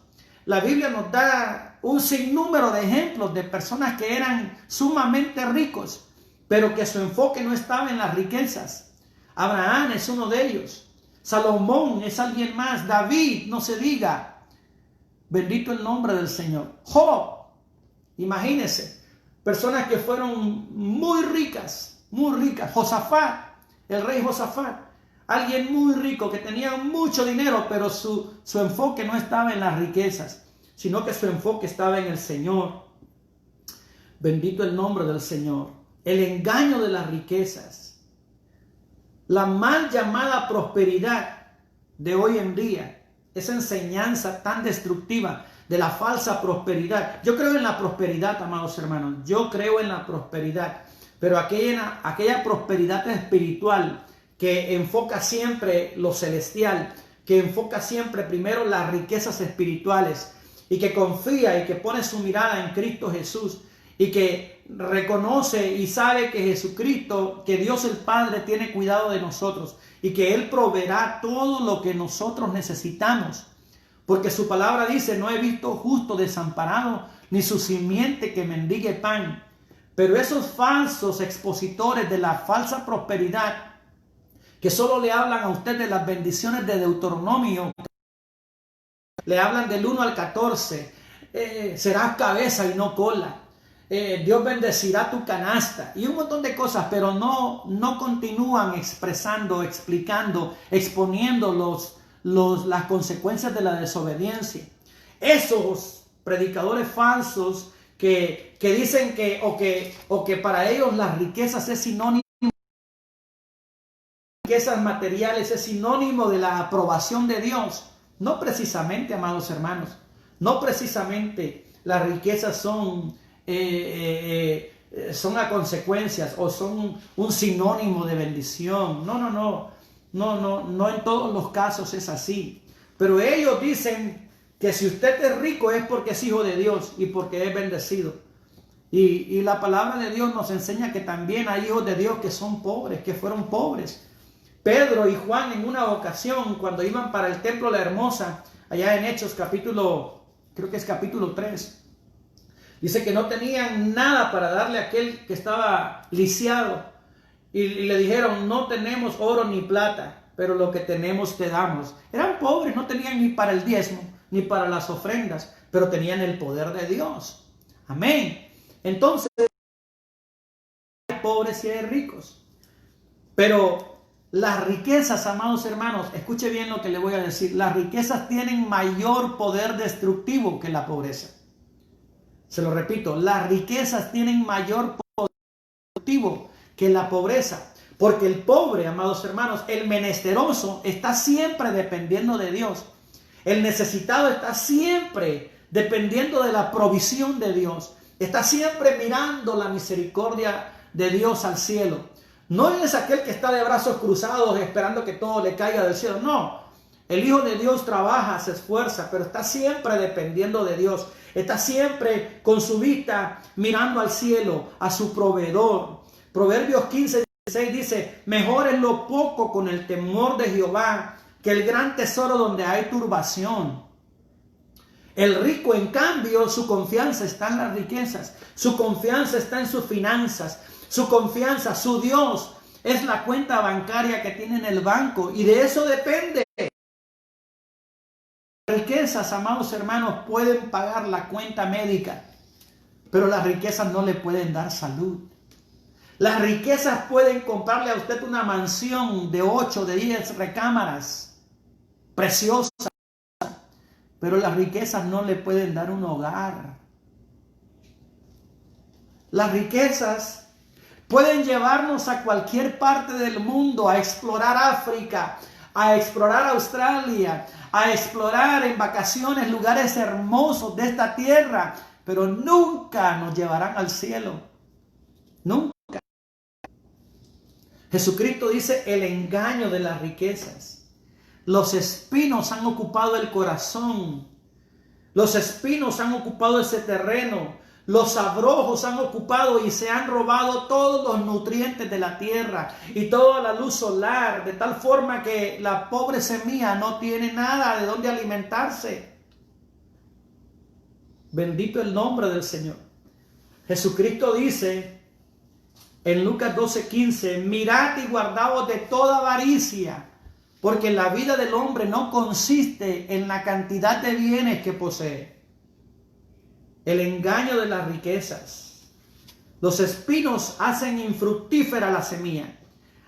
A: La Biblia nos da un sinnúmero de ejemplos de personas que eran sumamente ricos, pero que su enfoque no estaba en las riquezas. Abraham es uno de ellos. Salomón es alguien más. David, no se diga. Bendito el nombre del Señor. Job, imagínense, personas que fueron muy ricas, muy ricas. Josafat, el rey Josafat, alguien muy rico que tenía mucho dinero, pero su enfoque no estaba en las riquezas, sino que su enfoque estaba en el Señor. Bendito el nombre del Señor. El engaño de las riquezas, la mal llamada prosperidad de hoy en día, esa enseñanza tan destructiva de la falsa prosperidad. Yo creo en la prosperidad, amados hermanos, yo creo en la prosperidad, pero aquella prosperidad espiritual que enfoca siempre lo celestial, que enfoca siempre primero las riquezas espirituales y que confía y que pone su mirada en Cristo Jesús y que reconoce y sabe que Jesucristo, que Dios el Padre tiene cuidado de nosotros y que Él proveerá todo lo que nosotros necesitamos. Porque su palabra dice, no he visto justo desamparado, ni su simiente que mendigue pan. Pero esos falsos expositores de la falsa prosperidad, que solo le hablan a usted de las bendiciones de Deuteronomio, le hablan del 1 al 14, serás cabeza y no cola. Dios bendecirá tu canasta y un montón de cosas, pero no continúan expresando, explicando, exponiendo las consecuencias de la desobediencia. Esos predicadores falsos que dicen que para ellos las riquezas es sinónimo, riquezas materiales es sinónimo de la aprobación de Dios. No precisamente, amados hermanos, no precisamente las riquezas son a consecuencias o son un sinónimo de bendición. No en todos los casos es así. Pero ellos dicen que si usted es rico es porque es hijo de Dios y porque es bendecido. Y la palabra de Dios nos enseña que también hay hijos de Dios que son pobres, que fueron pobres. Pedro y Juan en una ocasión, cuando iban para el templo La Hermosa, allá en Hechos capítulo 3, dice que no tenían nada para darle a aquel que estaba lisiado. Y le dijeron, no tenemos oro ni plata, pero lo que tenemos te damos. Eran pobres, no tenían ni para el diezmo, ni para las ofrendas, pero tenían el poder de Dios. Amén. Entonces, hay pobres y hay ricos. Pero las riquezas, amados hermanos, escuche bien lo que le voy a decir. Las riquezas tienen mayor poder destructivo que la pobreza. Se lo repito, las riquezas tienen mayor poder destructivo que la pobreza. Porque el pobre, amados hermanos, el menesteroso está siempre dependiendo de Dios. El necesitado está siempre dependiendo de la provisión de Dios. Está siempre mirando la misericordia de Dios al cielo. No es aquel que está de brazos cruzados esperando que todo le caiga del cielo. No, el Hijo de Dios trabaja, se esfuerza, pero está siempre dependiendo de Dios. Está siempre con su vista mirando al cielo, a su proveedor. Proverbios 15:16 dice, mejor es lo poco con el temor de Jehová que el gran tesoro donde hay turbación. El rico, en cambio, su confianza está en las riquezas. Su confianza está en sus finanzas. Su confianza, su Dios, es la cuenta bancaria que tiene en el banco. Y de eso depende. Las riquezas, amados hermanos, pueden pagar la cuenta médica, pero las riquezas no le pueden dar salud. Las riquezas pueden comprarle a usted una mansión de 8, de 10 recámaras, preciosa, pero las riquezas no le pueden dar un hogar. Las riquezas pueden llevarnos a cualquier parte del mundo, a explorar África, a explorar Australia, a explorar en vacaciones lugares hermosos de esta tierra, pero nunca nos llevarán al cielo. Nunca. Jesucristo dice el engaño de las riquezas. Los espinos han ocupado el corazón. Los espinos han ocupado ese terreno. Los abrojos han ocupado y se han robado todos los nutrientes de la tierra y toda la luz solar, de tal forma que la pobre semilla no tiene nada de dónde alimentarse. Bendito el nombre del Señor. Jesucristo dice en Lucas 12:15, mirad y guardaos de toda avaricia, porque la vida del hombre no consiste en la cantidad de bienes que posee. El engaño de las riquezas. Los espinos hacen infructífera la semilla.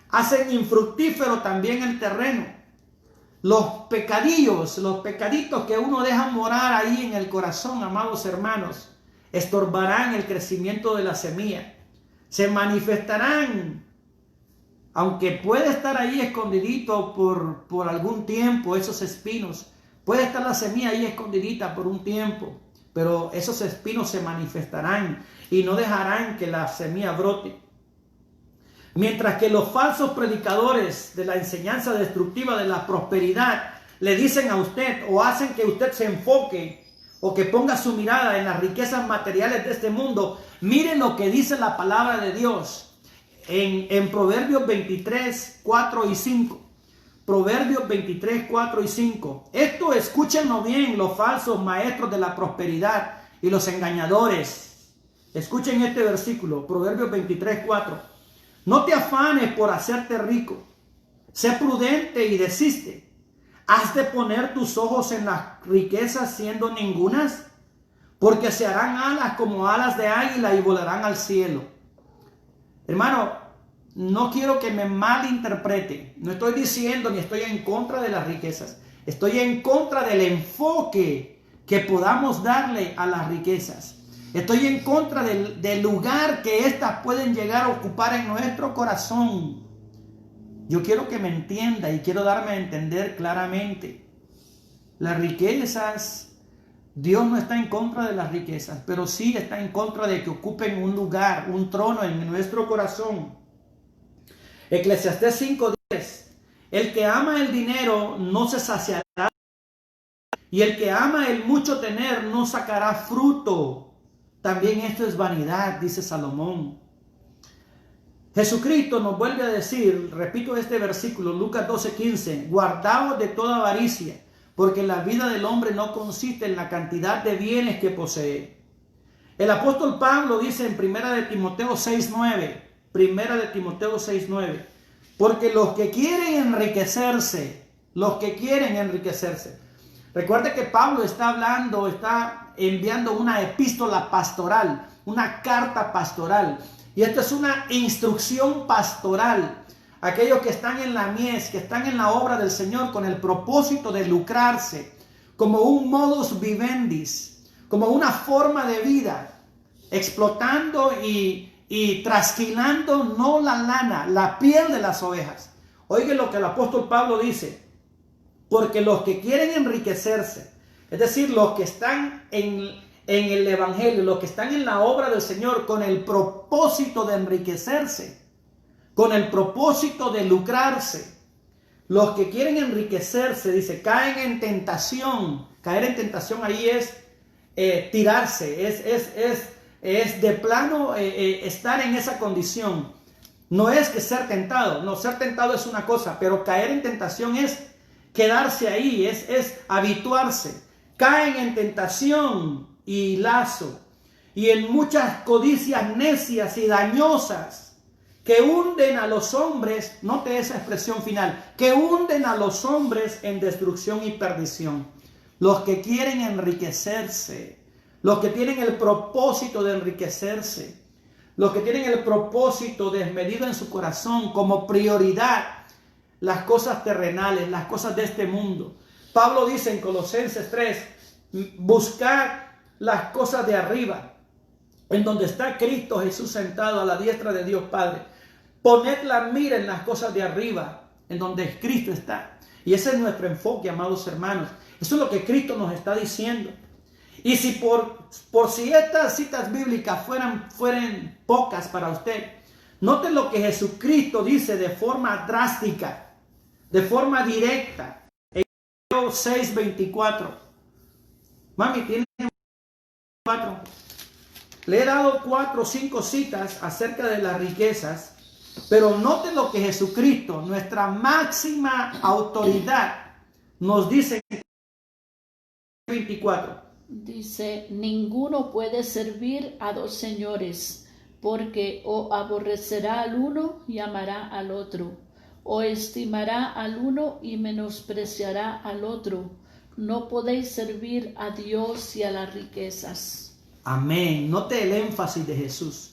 A: Hacen infructífero también el terreno. Los pecadillos, los pecaditos que uno deja morar ahí en el corazón, amados hermanos, estorbarán el crecimiento de la semilla. Se manifestarán, aunque puede estar ahí escondidito por algún tiempo esos espinos. Puede estar la semilla ahí escondidita por un tiempo, pero esos espinos se manifestarán y no dejarán que la semilla brote. Mientras que los falsos predicadores de la enseñanza destructiva de la prosperidad le dicen a usted o hacen que usted se enfoque o que ponga su mirada en las riquezas materiales de este mundo, miren lo que dice la palabra de Dios en Proverbios 23, 4 y 5. Proverbios 23, 4 y 5. Esto escúchenlo bien, los falsos maestros de la prosperidad y los engañadores. Escuchen este versículo, Proverbios 23, 4. No te afanes por hacerte rico. Sé prudente y desiste. ¿Has de poner tus ojos en las riquezas siendo ningunas? Porque se harán alas como alas de águila y volarán al cielo. Hermano, no quiero que me malinterprete. No estoy diciendo ni estoy en contra de las riquezas. Estoy en contra del enfoque que podamos darle a las riquezas. Estoy en contra del lugar que éstas pueden llegar a ocupar en nuestro corazón. Yo quiero que me entienda y quiero darme a entender claramente. Las riquezas, Dios no está en contra de las riquezas, pero sí está en contra de que ocupen un lugar, un trono en nuestro corazón. Eclesiastés 5:10. El que ama el dinero no se saciará, y el que ama el mucho tener no sacará fruto. También esto es vanidad, dice Salomón. Jesucristo nos vuelve a decir, repito este versículo, Lucas 12:15, guardaos de toda avaricia, porque la vida del hombre no consiste en la cantidad de bienes que posee. El apóstol Pablo dice en 1 de Timoteo 6:9, 1 de Timoteo 6:9, porque los que quieren enriquecerse. Recuerde que Pablo está enviando una epístola pastoral, una carta pastoral. Y esto es una instrucción pastoral. Aquellos que están en la mies, que están en la obra del Señor con el propósito de lucrarse, como un modus vivendi, como una forma de vida, explotando y trasquilando no la lana, la piel de las ovejas. Oigan lo que el apóstol Pablo dice. Porque los que quieren enriquecerse, es decir, los que están en el evangelio, los que están en la obra del Señor con el propósito de enriquecerse, con el propósito de lucrarse, los que quieren enriquecerse, dice, caen en tentación. Caer en tentación ahí es tirarse, es de plano estar en esa condición. No es que ser tentado, no, ser tentado es una cosa, pero caer en tentación es quedarse ahí, es habituarse. Caen en tentación y lazo, y en muchas codicias necias y dañosas que hunden a los hombres, note esa expresión final, que hunden a los hombres en destrucción y perdición. Los que quieren enriquecerse, los que tienen el propósito de enriquecerse, los que tienen el propósito desmedido en su corazón como prioridad las cosas terrenales, las cosas de este mundo. Pablo dice en Colosenses 3, buscad las cosas de arriba, en donde está Cristo Jesús sentado a la diestra de Dios Padre. Poned la mira en las cosas de arriba, en donde Cristo está. Y ese es nuestro enfoque, amados hermanos. Eso es lo que Cristo nos está diciendo. Y si por si estas citas bíblicas fueran pocas para usted, noten lo que Jesucristo dice de forma drástica, de forma directa. En Mateo 6:24. Mami, ¿tiene 4? Le he dado 4 o 5 citas acerca de las riquezas, pero noten lo que Jesucristo, nuestra máxima autoridad, nos dice en 24.
B: Dice, ninguno puede servir a 2 señores, porque o aborrecerá al uno y amará al otro, o estimará al uno y menospreciará al otro. No podéis servir a Dios y a las riquezas.
A: Amén. Note el énfasis de Jesús.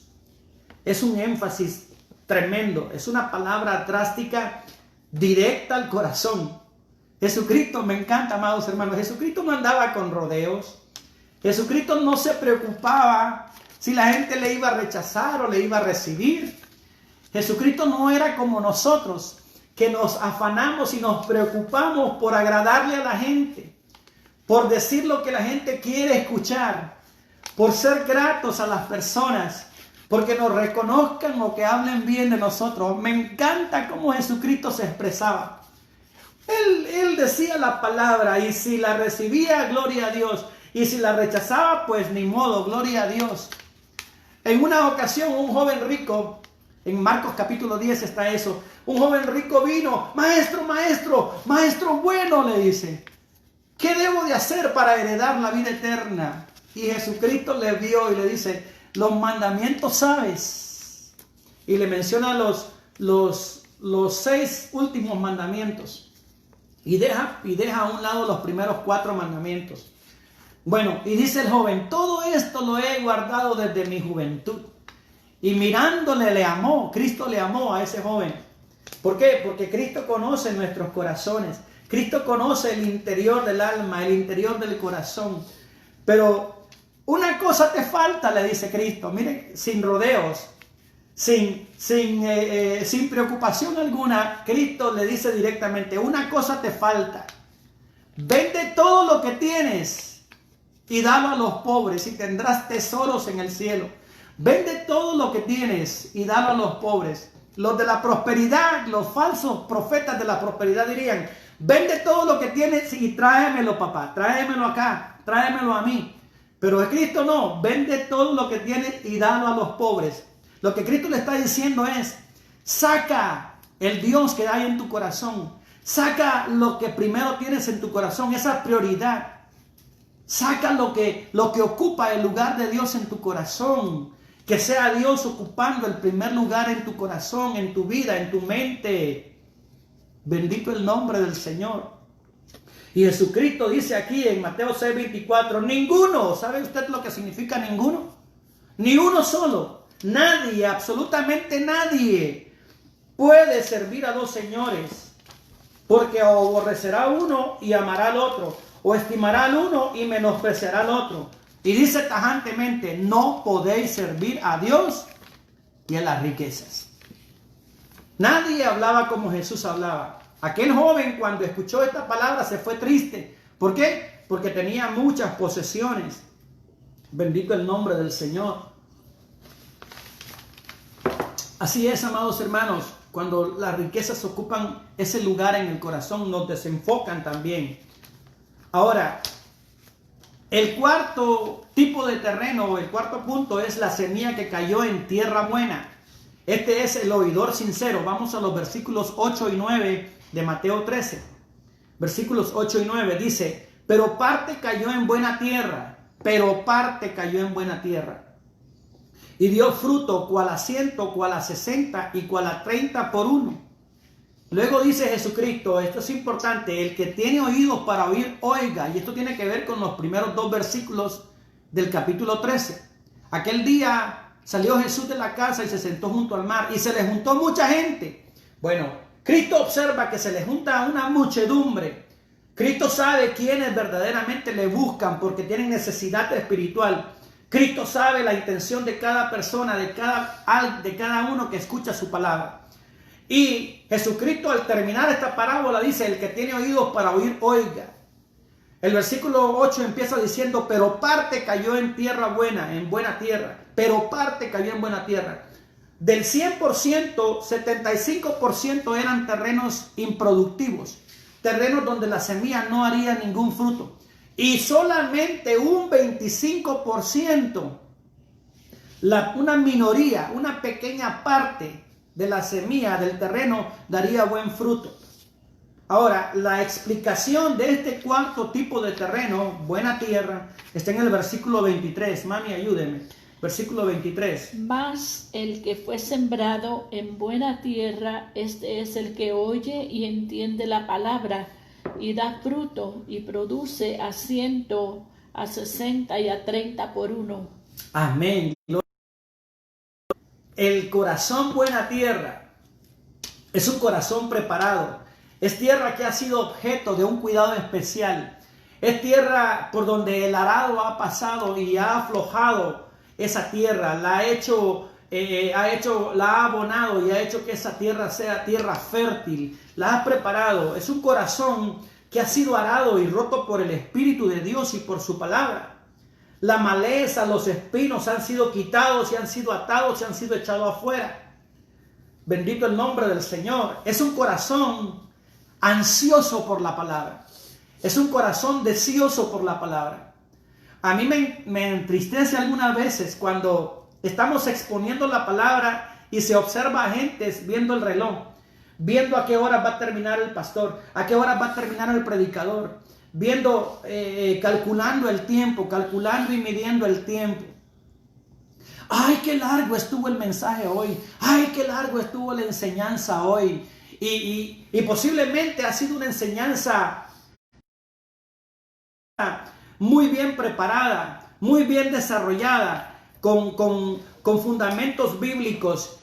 A: Es un énfasis tremendo. Es una palabra drástica, directa al corazón. Jesucristo, me encanta, amados hermanos. Jesucristo no andaba con rodeos. Jesucristo no se preocupaba si la gente le iba a rechazar o le iba a recibir. Jesucristo no era como nosotros, que nos afanamos y nos preocupamos por agradarle a la gente, por decir lo que la gente quiere escuchar, por ser gratos a las personas, porque nos reconozcan o que hablen bien de nosotros. Me encanta cómo Jesucristo se expresaba. Él decía la palabra y si la recibía, gloria a Dios. Y si la rechazaba, pues ni modo, gloria a Dios. En una ocasión, un joven rico, en Marcos capítulo 10 está eso. Un joven rico vino, maestro bueno, le dice. ¿Qué debo de hacer para heredar la vida eterna? Y Jesucristo le vio y le dice, los mandamientos sabes. Y le menciona los 6 últimos mandamientos. Y deja a un lado los primeros 4 mandamientos. Bueno, y dice el joven, todo esto lo he guardado desde mi juventud. Y mirándole le amó, Cristo le amó a ese joven. ¿Por qué? Porque Cristo conoce nuestros corazones. Cristo conoce el interior del alma, el interior del corazón. Pero una cosa te falta, le dice Cristo. Miren, sin rodeos, sin preocupación alguna, Cristo le dice directamente, una cosa te falta. Vende todo lo que tienes y dalo a los pobres y tendrás tesoros en el cielo. Vende todo lo que tienes y dalo a los pobres. Los de la prosperidad, los falsos profetas de la prosperidad dirían, vende todo lo que tienes y tráemelo, papá, tráemelo acá, tráemelo a mí. Pero Cristo no, vende todo lo que tienes y dalo a los pobres. Lo que Cristo le está diciendo es, saca el Dios que hay en tu corazón. Saca lo que primero tienes en tu corazón, esa prioridad. Saca lo que ocupa el lugar de Dios en tu corazón. Que sea Dios ocupando el primer lugar en tu corazón, en tu vida, en tu mente. Bendito el nombre del Señor. Y Jesucristo dice aquí en Mateo 6:24, ninguno, ¿sabe usted lo que significa ninguno? Ni uno solo. Nadie, absolutamente nadie puede servir a 2 señores. Porque o aborrecerá a uno y amará al otro, o estimará al uno y menospreciará al otro. Y dice tajantemente, no podéis servir a Dios y a las riquezas. Nadie hablaba como Jesús hablaba. Aquel joven cuando escuchó esta palabra se fue triste. ¿Por qué? Porque tenía muchas posesiones. Bendito el nombre del Señor. Así es, amados hermanos, cuando las riquezas ocupan ese lugar en el corazón, nos desenfocan también. Ahora, el cuarto tipo de terreno, o el cuarto punto, es la semilla que cayó en tierra buena. Este es el oidor sincero. Vamos a los versículos 8 y 9 de Mateo 13. Versículos 8 y 9 dice, pero parte cayó en buena tierra, y dio fruto, cual a 100, cual a 60 y cual a 30 por uno. Luego dice Jesucristo, esto es importante, el que tiene oídos para oír, oiga. Y esto tiene que ver con los primeros 2 versículos del capítulo 13. Aquel día Salió Jesús de la casa y se sentó junto al mar y se le juntó mucha gente. Bueno, Cristo observa que se le junta una muchedumbre. Cristo sabe quiénes verdaderamente le buscan porque tienen necesidad espiritual. Cristo sabe la intención de cada persona, de cada uno que escucha su palabra. Y Jesucristo, al terminar esta parábola, dice: el que tiene oídos para oír, oiga. El versículo 8 empieza diciendo: pero parte cayó en tierra buena, en buena tierra. Pero parte cayó en buena tierra. Del 100%, 75% eran terrenos improductivos. Terrenos donde la semilla no haría ningún fruto. Y solamente un 25%, una minoría, una pequeña parte de la semilla del terreno daría buen fruto. Ahora, la explicación de este cuarto tipo de terreno, buena tierra, está en el versículo 23. Mami, ayúdeme. Versículo 23.
B: Mas el que fue sembrado en buena tierra, este es el que oye y entiende la palabra, y da fruto, y produce a 100, a 60 y a 30 por uno.
A: Amén. El corazón buena tierra es un corazón preparado. Es tierra que ha sido objeto de un cuidado especial. Es tierra por donde el arado ha pasado y ha aflojado esa tierra. La ha abonado y ha hecho que esa tierra sea tierra fértil. La ha preparado. Es un corazón que ha sido arado y roto por el Espíritu de Dios y por su palabra. La maleza, los espinos han sido quitados y han sido atados y han sido echados afuera. Bendito el nombre del Señor. Es un corazón ansioso por la palabra. Es un corazón deseoso por la palabra. A mí me entristece algunas veces cuando estamos exponiendo la palabra y se observa a gentes viendo el reloj, viendo a qué hora va a terminar el pastor, a qué hora va a terminar el predicador, viendo, calculando el tiempo, calculando y midiendo el tiempo. Ay, qué largo estuvo el mensaje hoy. Ay, qué largo estuvo la enseñanza hoy. Y posiblemente ha sido una enseñanza muy bien preparada, muy bien desarrollada, con fundamentos bíblicos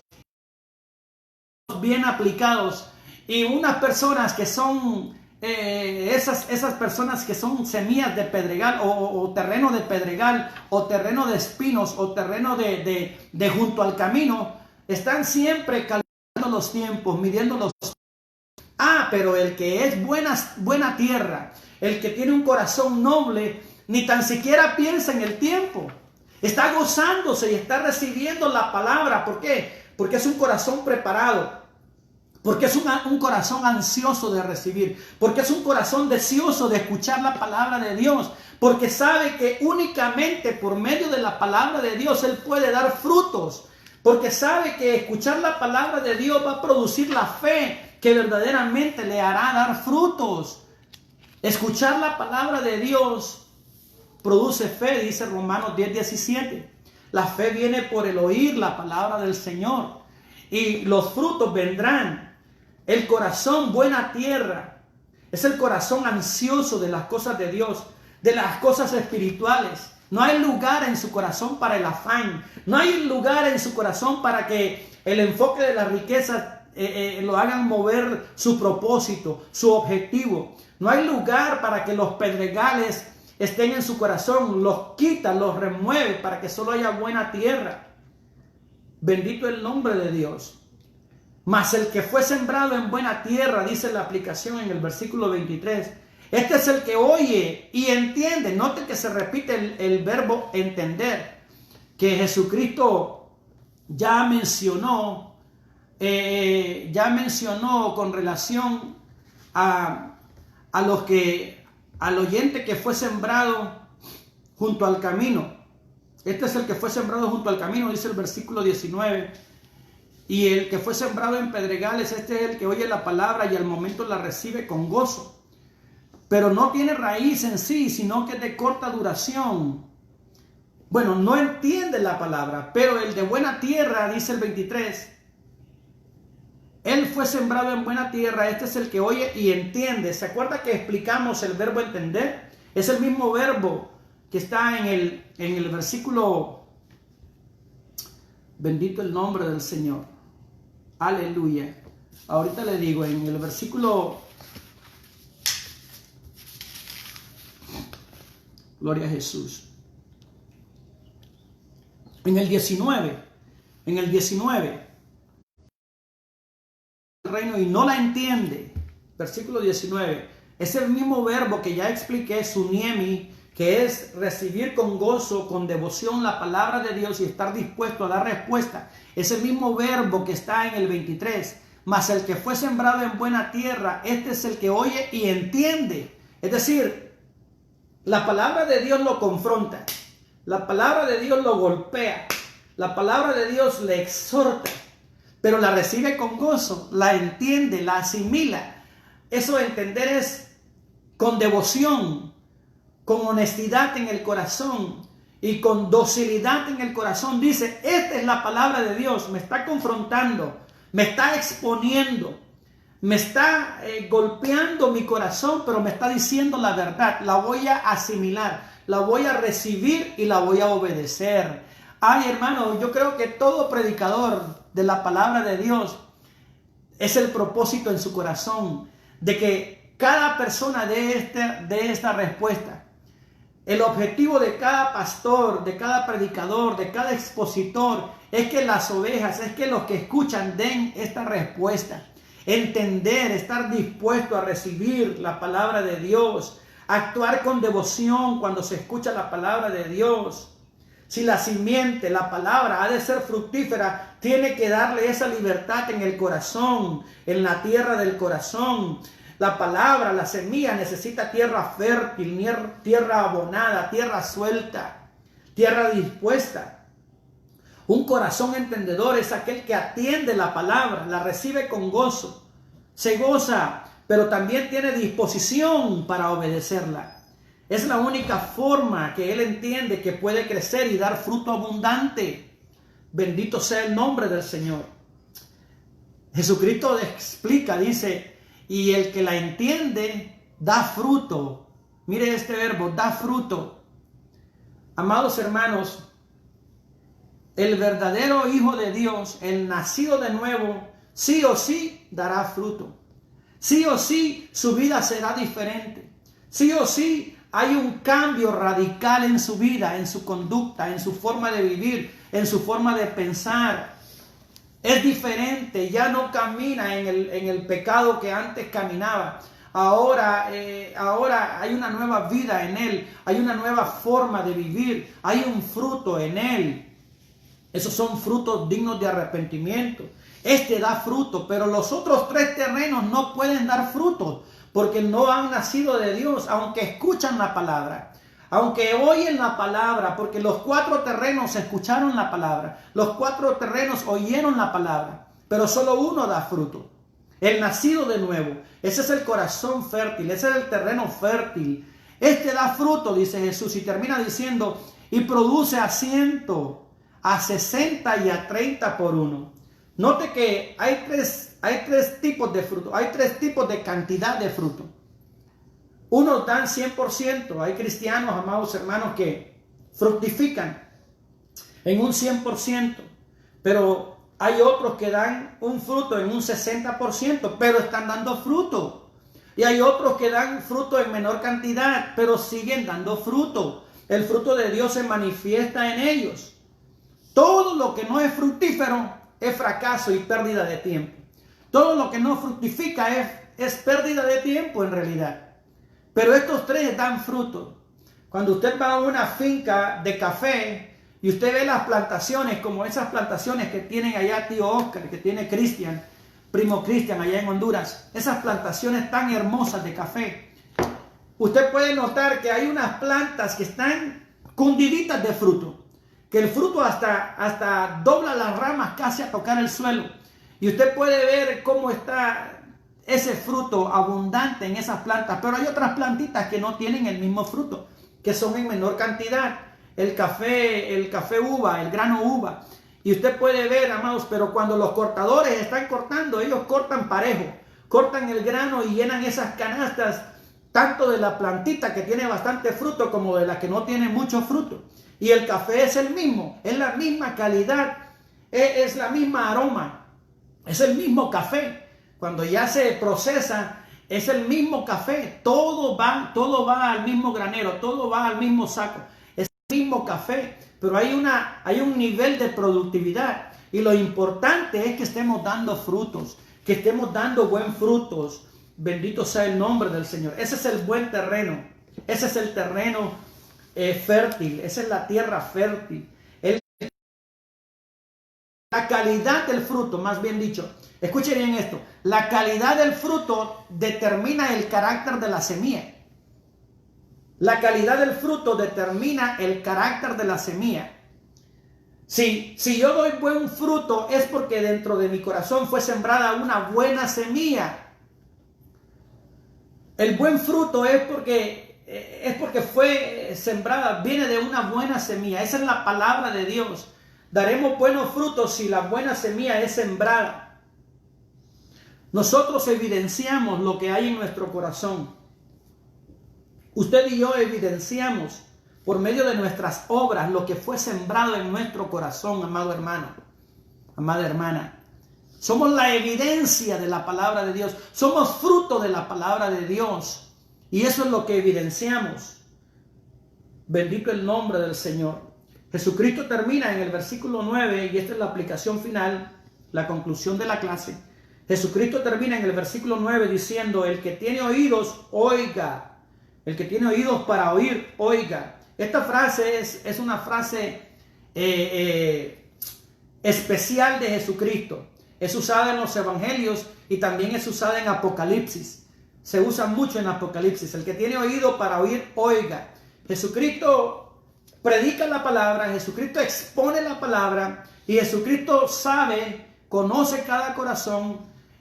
A: bien aplicados. Y unas personas que son esas personas que son semillas de pedregal o terreno de pedregal o terreno de espinos o terreno de junto al camino, están siempre calculando los tiempos, midiendo los tiempos. Pero el que es buena tierra, el que tiene un corazón noble, ni tan siquiera piensa en el tiempo. Está gozándose y está recibiendo la palabra. ¿Por qué? Porque es un corazón preparado. Porque es un corazón ansioso de recibir. Porque es un corazón deseoso de escuchar la palabra de Dios. Porque sabe que únicamente por medio de la palabra de Dios Él puede dar frutos. Porque sabe que escuchar la palabra de Dios va a producir la fe que verdaderamente le hará dar frutos. Escuchar la palabra de Dios produce fe, dice Romanos 10:17. La fe viene por el oír la palabra del Señor. Y los frutos vendrán. El corazón buena tierra es el corazón ansioso de las cosas de Dios, de las cosas espirituales. No hay lugar en su corazón para el afán. No hay lugar en su corazón para que el enfoque de la riqueza lo hagan mover su propósito, su objetivo. No hay lugar para que los pedregales estén en su corazón. Los quita, los remueve para que solo haya buena tierra. Bendito el nombre de Dios. Mas el que fue sembrado en buena tierra, dice la aplicación en el versículo 23, este es el que oye y entiende. Note que se repite el verbo entender, que Jesucristo ya mencionó con relación al oyente que fue sembrado junto al camino. Este es el que fue sembrado junto al camino, dice el versículo 19. Y el que fue sembrado en pedregales, este es el que oye la palabra y al momento la recibe con gozo. Pero no tiene raíz en sí, sino que es de corta duración. Bueno, no entiende la palabra, pero el de buena tierra, dice el 23. Él fue sembrado en buena tierra, este es el que oye y entiende. ¿Se acuerda que explicamos el verbo entender? Es el mismo verbo que está en el versículo Bendito el nombre del Señor. Aleluya. Ahorita le digo en el versículo, gloria a Jesús. En el 19, el reino y no la entiende. Versículo 19. Es el mismo verbo que ya expliqué, suniemi, que es recibir con gozo, con devoción la palabra de Dios y estar dispuesto a dar respuesta. Es el mismo verbo que está en el 23. Mas el que fue sembrado en buena tierra, este es el que oye y entiende. Es decir, la palabra de Dios lo confronta. La palabra de Dios lo golpea. La palabra de Dios le exhorta. Pero la recibe con gozo, la entiende, la asimila. Eso de entender es con devoción, con honestidad en el corazón y con docilidad en el corazón. Dice, esta es la palabra de Dios, me está confrontando, me está exponiendo, me está golpeando mi corazón, pero me está diciendo la verdad. La voy a asimilar, la voy a recibir y la voy a obedecer. Ay, hermano, yo creo que todo predicador de la palabra de Dios es el propósito en su corazón de que cada persona dé esta respuesta. El objetivo de cada pastor, de cada predicador, de cada expositor es que las ovejas, es que los que escuchan den esta respuesta. Entender, estar dispuesto a recibir la palabra de Dios, actuar con devoción cuando se escucha la palabra de Dios. Si la simiente, la palabra, ha de ser fructífera, tiene que darle esa libertad en el corazón, en la tierra del corazón. La palabra, la semilla necesita tierra fértil, tierra abonada, tierra suelta, tierra dispuesta. Un corazón entendedor es aquel que atiende la palabra, la recibe con gozo, se goza, pero también tiene disposición para obedecerla. Es la única forma que él entiende que puede crecer y dar fruto abundante. Bendito sea el nombre del Señor. Jesucristo explica, dice, y el que la entiende da fruto. Mire este verbo, da fruto. Amados hermanos, el verdadero Hijo de Dios, el nacido de nuevo, sí o sí dará fruto. Sí o sí su vida será diferente. Sí o sí hay un cambio radical en su vida, en su conducta, en su forma de vivir, en su forma de pensar. Es diferente, ya no camina en el pecado que antes caminaba. Ahora hay una nueva vida en él, hay una nueva forma de vivir, hay un fruto en él. Esos son frutos dignos de arrepentimiento. Este da fruto, pero los otros 3 terrenos no pueden dar frutos porque no han nacido de Dios, aunque escuchan la palabra. Aunque oyen la palabra, porque los 4 terrenos escucharon la palabra, los 4 terrenos oyeron la palabra, pero solo uno da fruto. El nacido de nuevo, ese es el corazón fértil, ese es el terreno fértil. Este da fruto, dice Jesús, y termina diciendo, y produce a 100, a 60 y a 30 por uno. Note que hay tres tipos de fruto, hay 3 tipos de cantidad de fruto. Unos dan 100%, hay cristianos, amados hermanos, que fructifican en un 100%, pero hay otros que dan un fruto en un 60%, pero están dando fruto. Y hay otros que dan fruto en menor cantidad, pero siguen dando fruto. El fruto de Dios se manifiesta en ellos. Todo lo que no es fructífero es fracaso y pérdida de tiempo. Todo lo que no fructifica es pérdida de tiempo en realidad. Pero estos 3 dan fruto. Cuando usted va a una finca de café y usted ve las plantaciones, como esas plantaciones que tienen allá tío Oscar, que tiene Cristian, primo Cristian allá en Honduras, esas plantaciones tan hermosas de café, usted puede notar que hay unas plantas que están cundiditas de fruto, que el fruto hasta dobla las ramas casi a tocar el suelo. Y usted puede ver cómo está ese fruto abundante en esas plantas, pero hay otras plantitas que no tienen el mismo fruto, que son en menor cantidad. El café uva, el grano uva. Y usted puede ver, amados, pero cuando los cortadores están cortando, ellos cortan parejo, cortan el grano y llenan esas canastas, tanto de la plantita que tiene bastante fruto como de la que no tiene mucho fruto. Y el café es el mismo, es la misma calidad, es la misma aroma, es el mismo café. Cuando ya se procesa, es el mismo café. Todo va al mismo granero, todo va al mismo saco. Es el mismo café, pero hay un nivel de productividad. Y lo importante es que estemos dando frutos, que estemos dando buen frutos. Bendito sea el nombre del Señor. Ese es el buen terreno. Ese es el terreno fértil. Esa es la tierra fértil. La calidad del fruto, más bien dicho. Escuche bien esto. La calidad del fruto determina el carácter de la semilla. La calidad del fruto determina el carácter de la semilla. Si yo doy buen fruto es porque dentro de mi corazón fue sembrada una buena semilla. El buen fruto es porque fue sembrada, viene de una buena semilla. Esa es la palabra de Dios. Daremos buenos frutos si la buena semilla es sembrada. Nosotros evidenciamos lo que hay en nuestro corazón. Usted y yo evidenciamos por medio de nuestras obras lo que fue sembrado en nuestro corazón, amado hermano, amada hermana. Somos la evidencia de la palabra de Dios. Somos fruto de la palabra de Dios. Y eso es lo que evidenciamos. Bendito el nombre del Señor. Jesucristo termina en el versículo 9, y esta es la aplicación final, la conclusión de la clase. Jesucristo termina en el versículo 9 diciendo: el que tiene oídos, oiga. El que tiene oídos para oír, oiga. Esta frase es una frase especial de Jesucristo. Es usada en los evangelios y también es usada en Apocalipsis. Se usa mucho en Apocalipsis. El que tiene oído para oír, oiga. Jesucristo predica la palabra, Jesucristo expone la palabra, y Jesucristo sabe, conoce cada corazón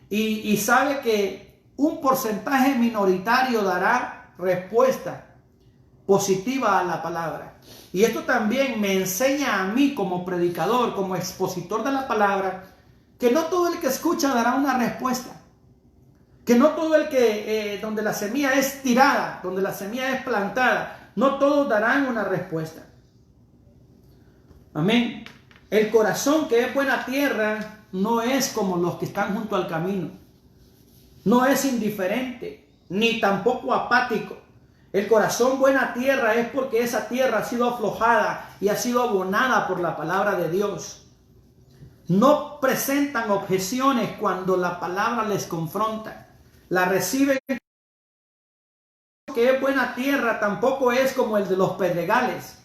A: y sabe que un porcentaje minoritario dará respuesta positiva a la palabra. Y esto también me enseña a mí como predicador, como expositor de la palabra, que no todo el que escucha dará una respuesta. Que no todo el que, donde la semilla es tirada, donde la semilla es plantada, no todos darán una respuesta. Amén. El corazón que es buena tierra no es como los que están junto al camino. No es indiferente, ni tampoco apático. El corazón buena tierra es porque esa tierra ha sido aflojada y ha sido abonada por la palabra de Dios. No presentan objeciones cuando la palabra les confronta. La reciben. Que es buena tierra tampoco es como el de los pedregales,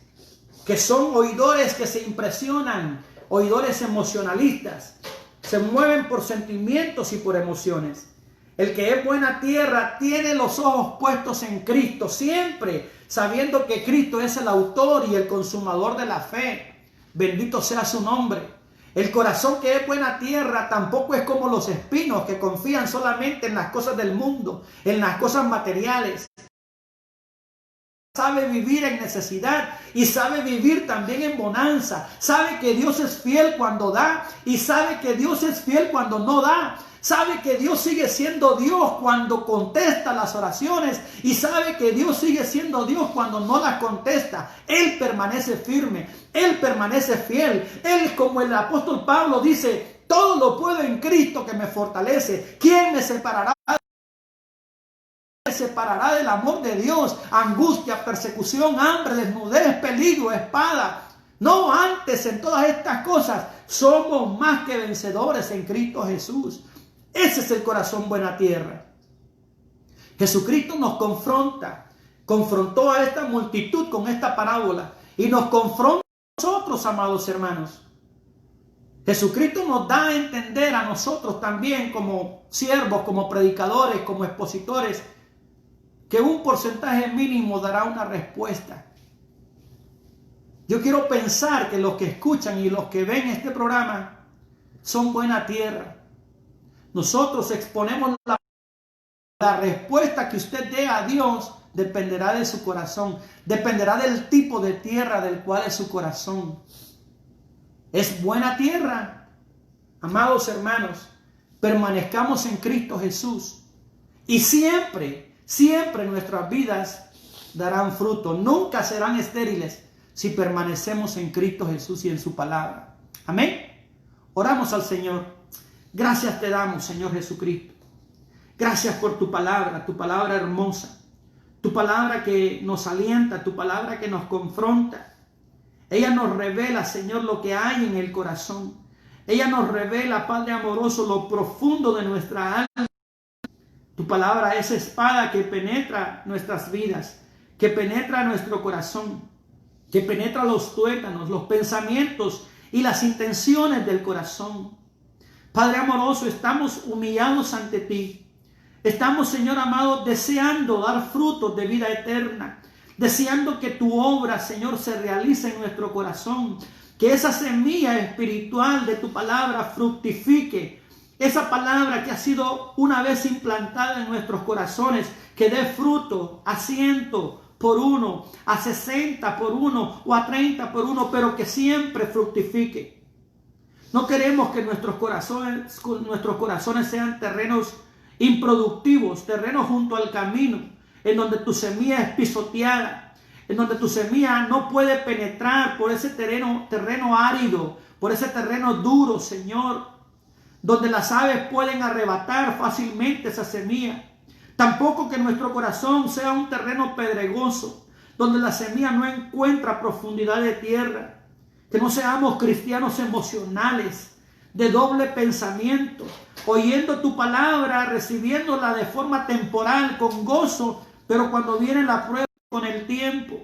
A: que son oidores que se impresionan, oidores emocionalistas, se mueven por sentimientos y por emociones. El que es buena tierra tiene los ojos puestos en Cristo, siempre sabiendo que Cristo es el autor y el consumador de la fe. Bendito sea su nombre. El corazón que es buena tierra tampoco es como los espinos que confían solamente en las cosas del mundo, en las cosas materiales. Sabe vivir en necesidad y sabe vivir también en bonanza. Sabe que Dios es fiel cuando da y sabe que Dios es fiel cuando no da. Sabe que Dios sigue siendo Dios cuando contesta las oraciones y sabe que Dios sigue siendo Dios cuando no las contesta. Él permanece firme, Él permanece fiel. Él, como el apóstol Pablo dice: todo lo puedo en Cristo que me fortalece. ¿Quién me separará del amor de Dios? Angustia, persecución, hambre, desnudez, peligro, espada. No, antes en todas estas cosas somos más que vencedores en Cristo Jesús. Ese es el corazón buena tierra. Jesucristo nos confrontó a esta multitud con esta parábola y nos confronta a nosotros, amados hermanos. Jesucristo nos da a entender a nosotros también como siervos, como predicadores, como expositores, que un porcentaje mínimo dará una respuesta. Yo quiero pensar que los que escuchan y los que ven este programa son buena tierra. Nosotros exponemos la respuesta que usted dé a Dios dependerá de su corazón, dependerá del tipo de tierra del cual es su corazón. ¿Es buena tierra? Amados hermanos, permanezcamos en Cristo Jesús y siempre nuestras vidas darán fruto. Nunca serán estériles si permanecemos en Cristo Jesús y en su palabra. Amén. Oramos al Señor. Gracias te damos, Señor Jesucristo. Gracias por tu palabra hermosa. Tu palabra que nos alienta, tu palabra que nos confronta. Ella nos revela, Señor, lo que hay en el corazón. Ella nos revela, Padre amoroso, lo profundo de nuestra alma. Tu palabra es espada que penetra nuestras vidas, que penetra nuestro corazón, que penetra los tuétanos, los pensamientos y las intenciones del corazón. Padre amoroso, estamos humillados ante ti. Estamos, Señor amado, deseando dar frutos de vida eterna, deseando que tu obra, Señor, se realice en nuestro corazón, que esa semilla espiritual de tu palabra fructifique, esa palabra que ha sido una vez implantada en nuestros corazones, que dé fruto a 100 por 1, a 60 por 1 o a 30 por 1, pero que siempre fructifique. No queremos que nuestros corazones sean terrenos improductivos, terrenos junto al camino, en donde tu semilla es pisoteada, en donde tu semilla no puede penetrar por ese terreno árido, por ese terreno duro, Señor, donde las aves pueden arrebatar fácilmente esa semilla. Tampoco que nuestro corazón sea un terreno pedregoso, donde la semilla no encuentra profundidad de tierra. Que no seamos cristianos emocionales, de doble pensamiento, oyendo tu palabra, recibiéndola de forma temporal, con gozo, pero cuando viene la prueba con el tiempo.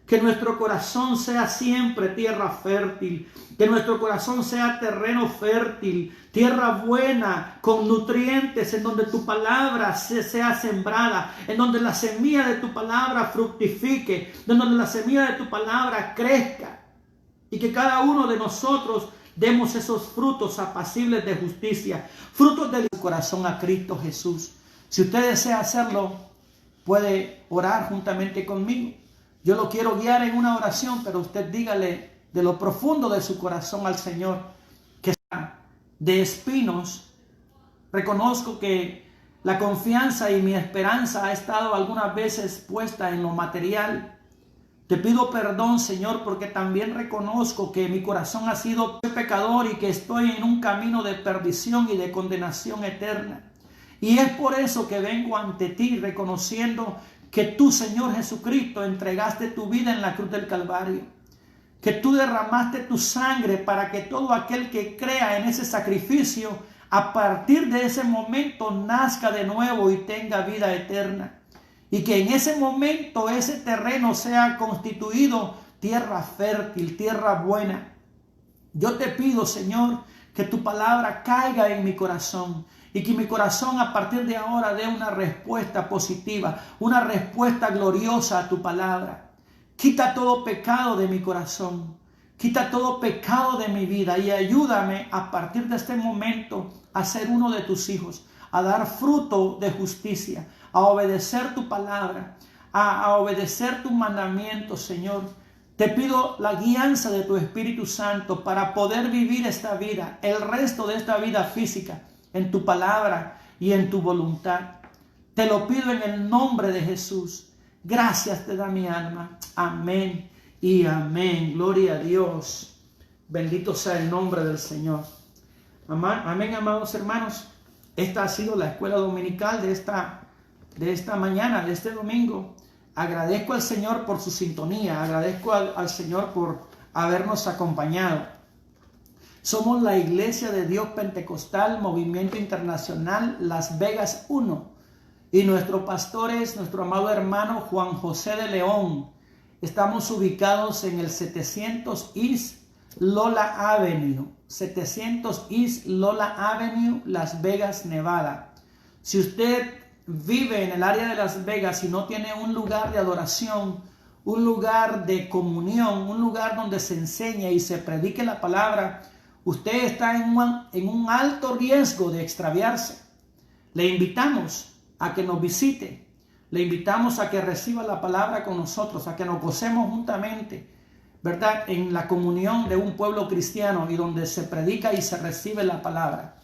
A: Que nuestro corazón sea siempre tierra fértil, que nuestro corazón sea terreno fértil, tierra buena, con nutrientes, en donde tu palabra sea sembrada, en donde la semilla de tu palabra fructifique, en donde la semilla de tu palabra crezca, y que cada uno de nosotros demos esos frutos apacibles de justicia, frutos del corazón a Cristo Jesús. Si usted desea hacerlo, puede orar juntamente conmigo. Yo lo quiero guiar en una oración, pero usted dígale de lo profundo de su corazón al Señor que está de espinos. Reconozco que la confianza y mi esperanza ha estado algunas veces puesta en lo material. Te pido perdón, Señor, porque también reconozco que mi corazón ha sido pecador y que estoy en un camino de perdición y de condenación eterna. Y es por eso que vengo ante ti reconociendo que tú, Señor Jesucristo, entregaste tu vida en la cruz del Calvario, que tú derramaste tu sangre para que todo aquel que crea en ese sacrificio, a partir de ese momento nazca de nuevo y tenga vida eterna, y que en ese momento ese terreno sea constituido tierra fértil, tierra buena. Yo te pido, Señor, que tu palabra caiga en mi corazón, y que mi corazón a partir de ahora dé una respuesta positiva, una respuesta gloriosa a tu palabra. Quita todo pecado de mi corazón, quita todo pecado de mi vida y ayúdame a partir de este momento a ser uno de tus hijos, a dar fruto de justicia, a obedecer tu palabra, a obedecer tus mandamientos, Señor. Te pido la guianza de tu Espíritu Santo para poder vivir esta vida, el resto de esta vida física, en tu palabra y en tu voluntad. Te lo pido en el nombre de Jesús. Gracias te da mi alma. Amén y amén. Gloria a Dios. Bendito sea el nombre del Señor. Amén, amados hermanos. Esta ha sido la escuela dominical de esta mañana, de este domingo. Agradezco al Señor por su sintonía. Agradezco al Señor por habernos acompañado. Somos la Iglesia de Dios Pentecostal, Movimiento Internacional, Las Vegas 1. Y nuestro pastor es nuestro amado hermano Juan José de León. Estamos ubicados en el 700 East Lola Avenue. 700 East Lola Avenue, Las Vegas, Nevada. Si usted vive en el área de Las Vegas y no tiene un lugar de adoración, un lugar de comunión, un lugar donde se enseñe y se predique la palabra, usted está en un alto riesgo de extraviarse. Le invitamos a que nos visite. Le invitamos a que reciba la palabra con nosotros, a que nos gocemos juntamente, ¿verdad?, en la comunión de un pueblo cristiano y donde se predica y se recibe la palabra.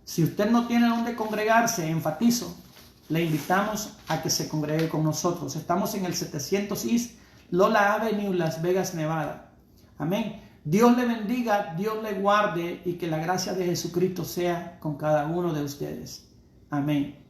A: Si usted no tiene donde congregarse, enfatizo, le invitamos a que se congregue con nosotros. Estamos en el 700 East Lola Avenue, Las Vegas, Nevada. Amén. Dios le bendiga, Dios le guarde y que la gracia de Jesucristo sea con cada uno de ustedes. Amén.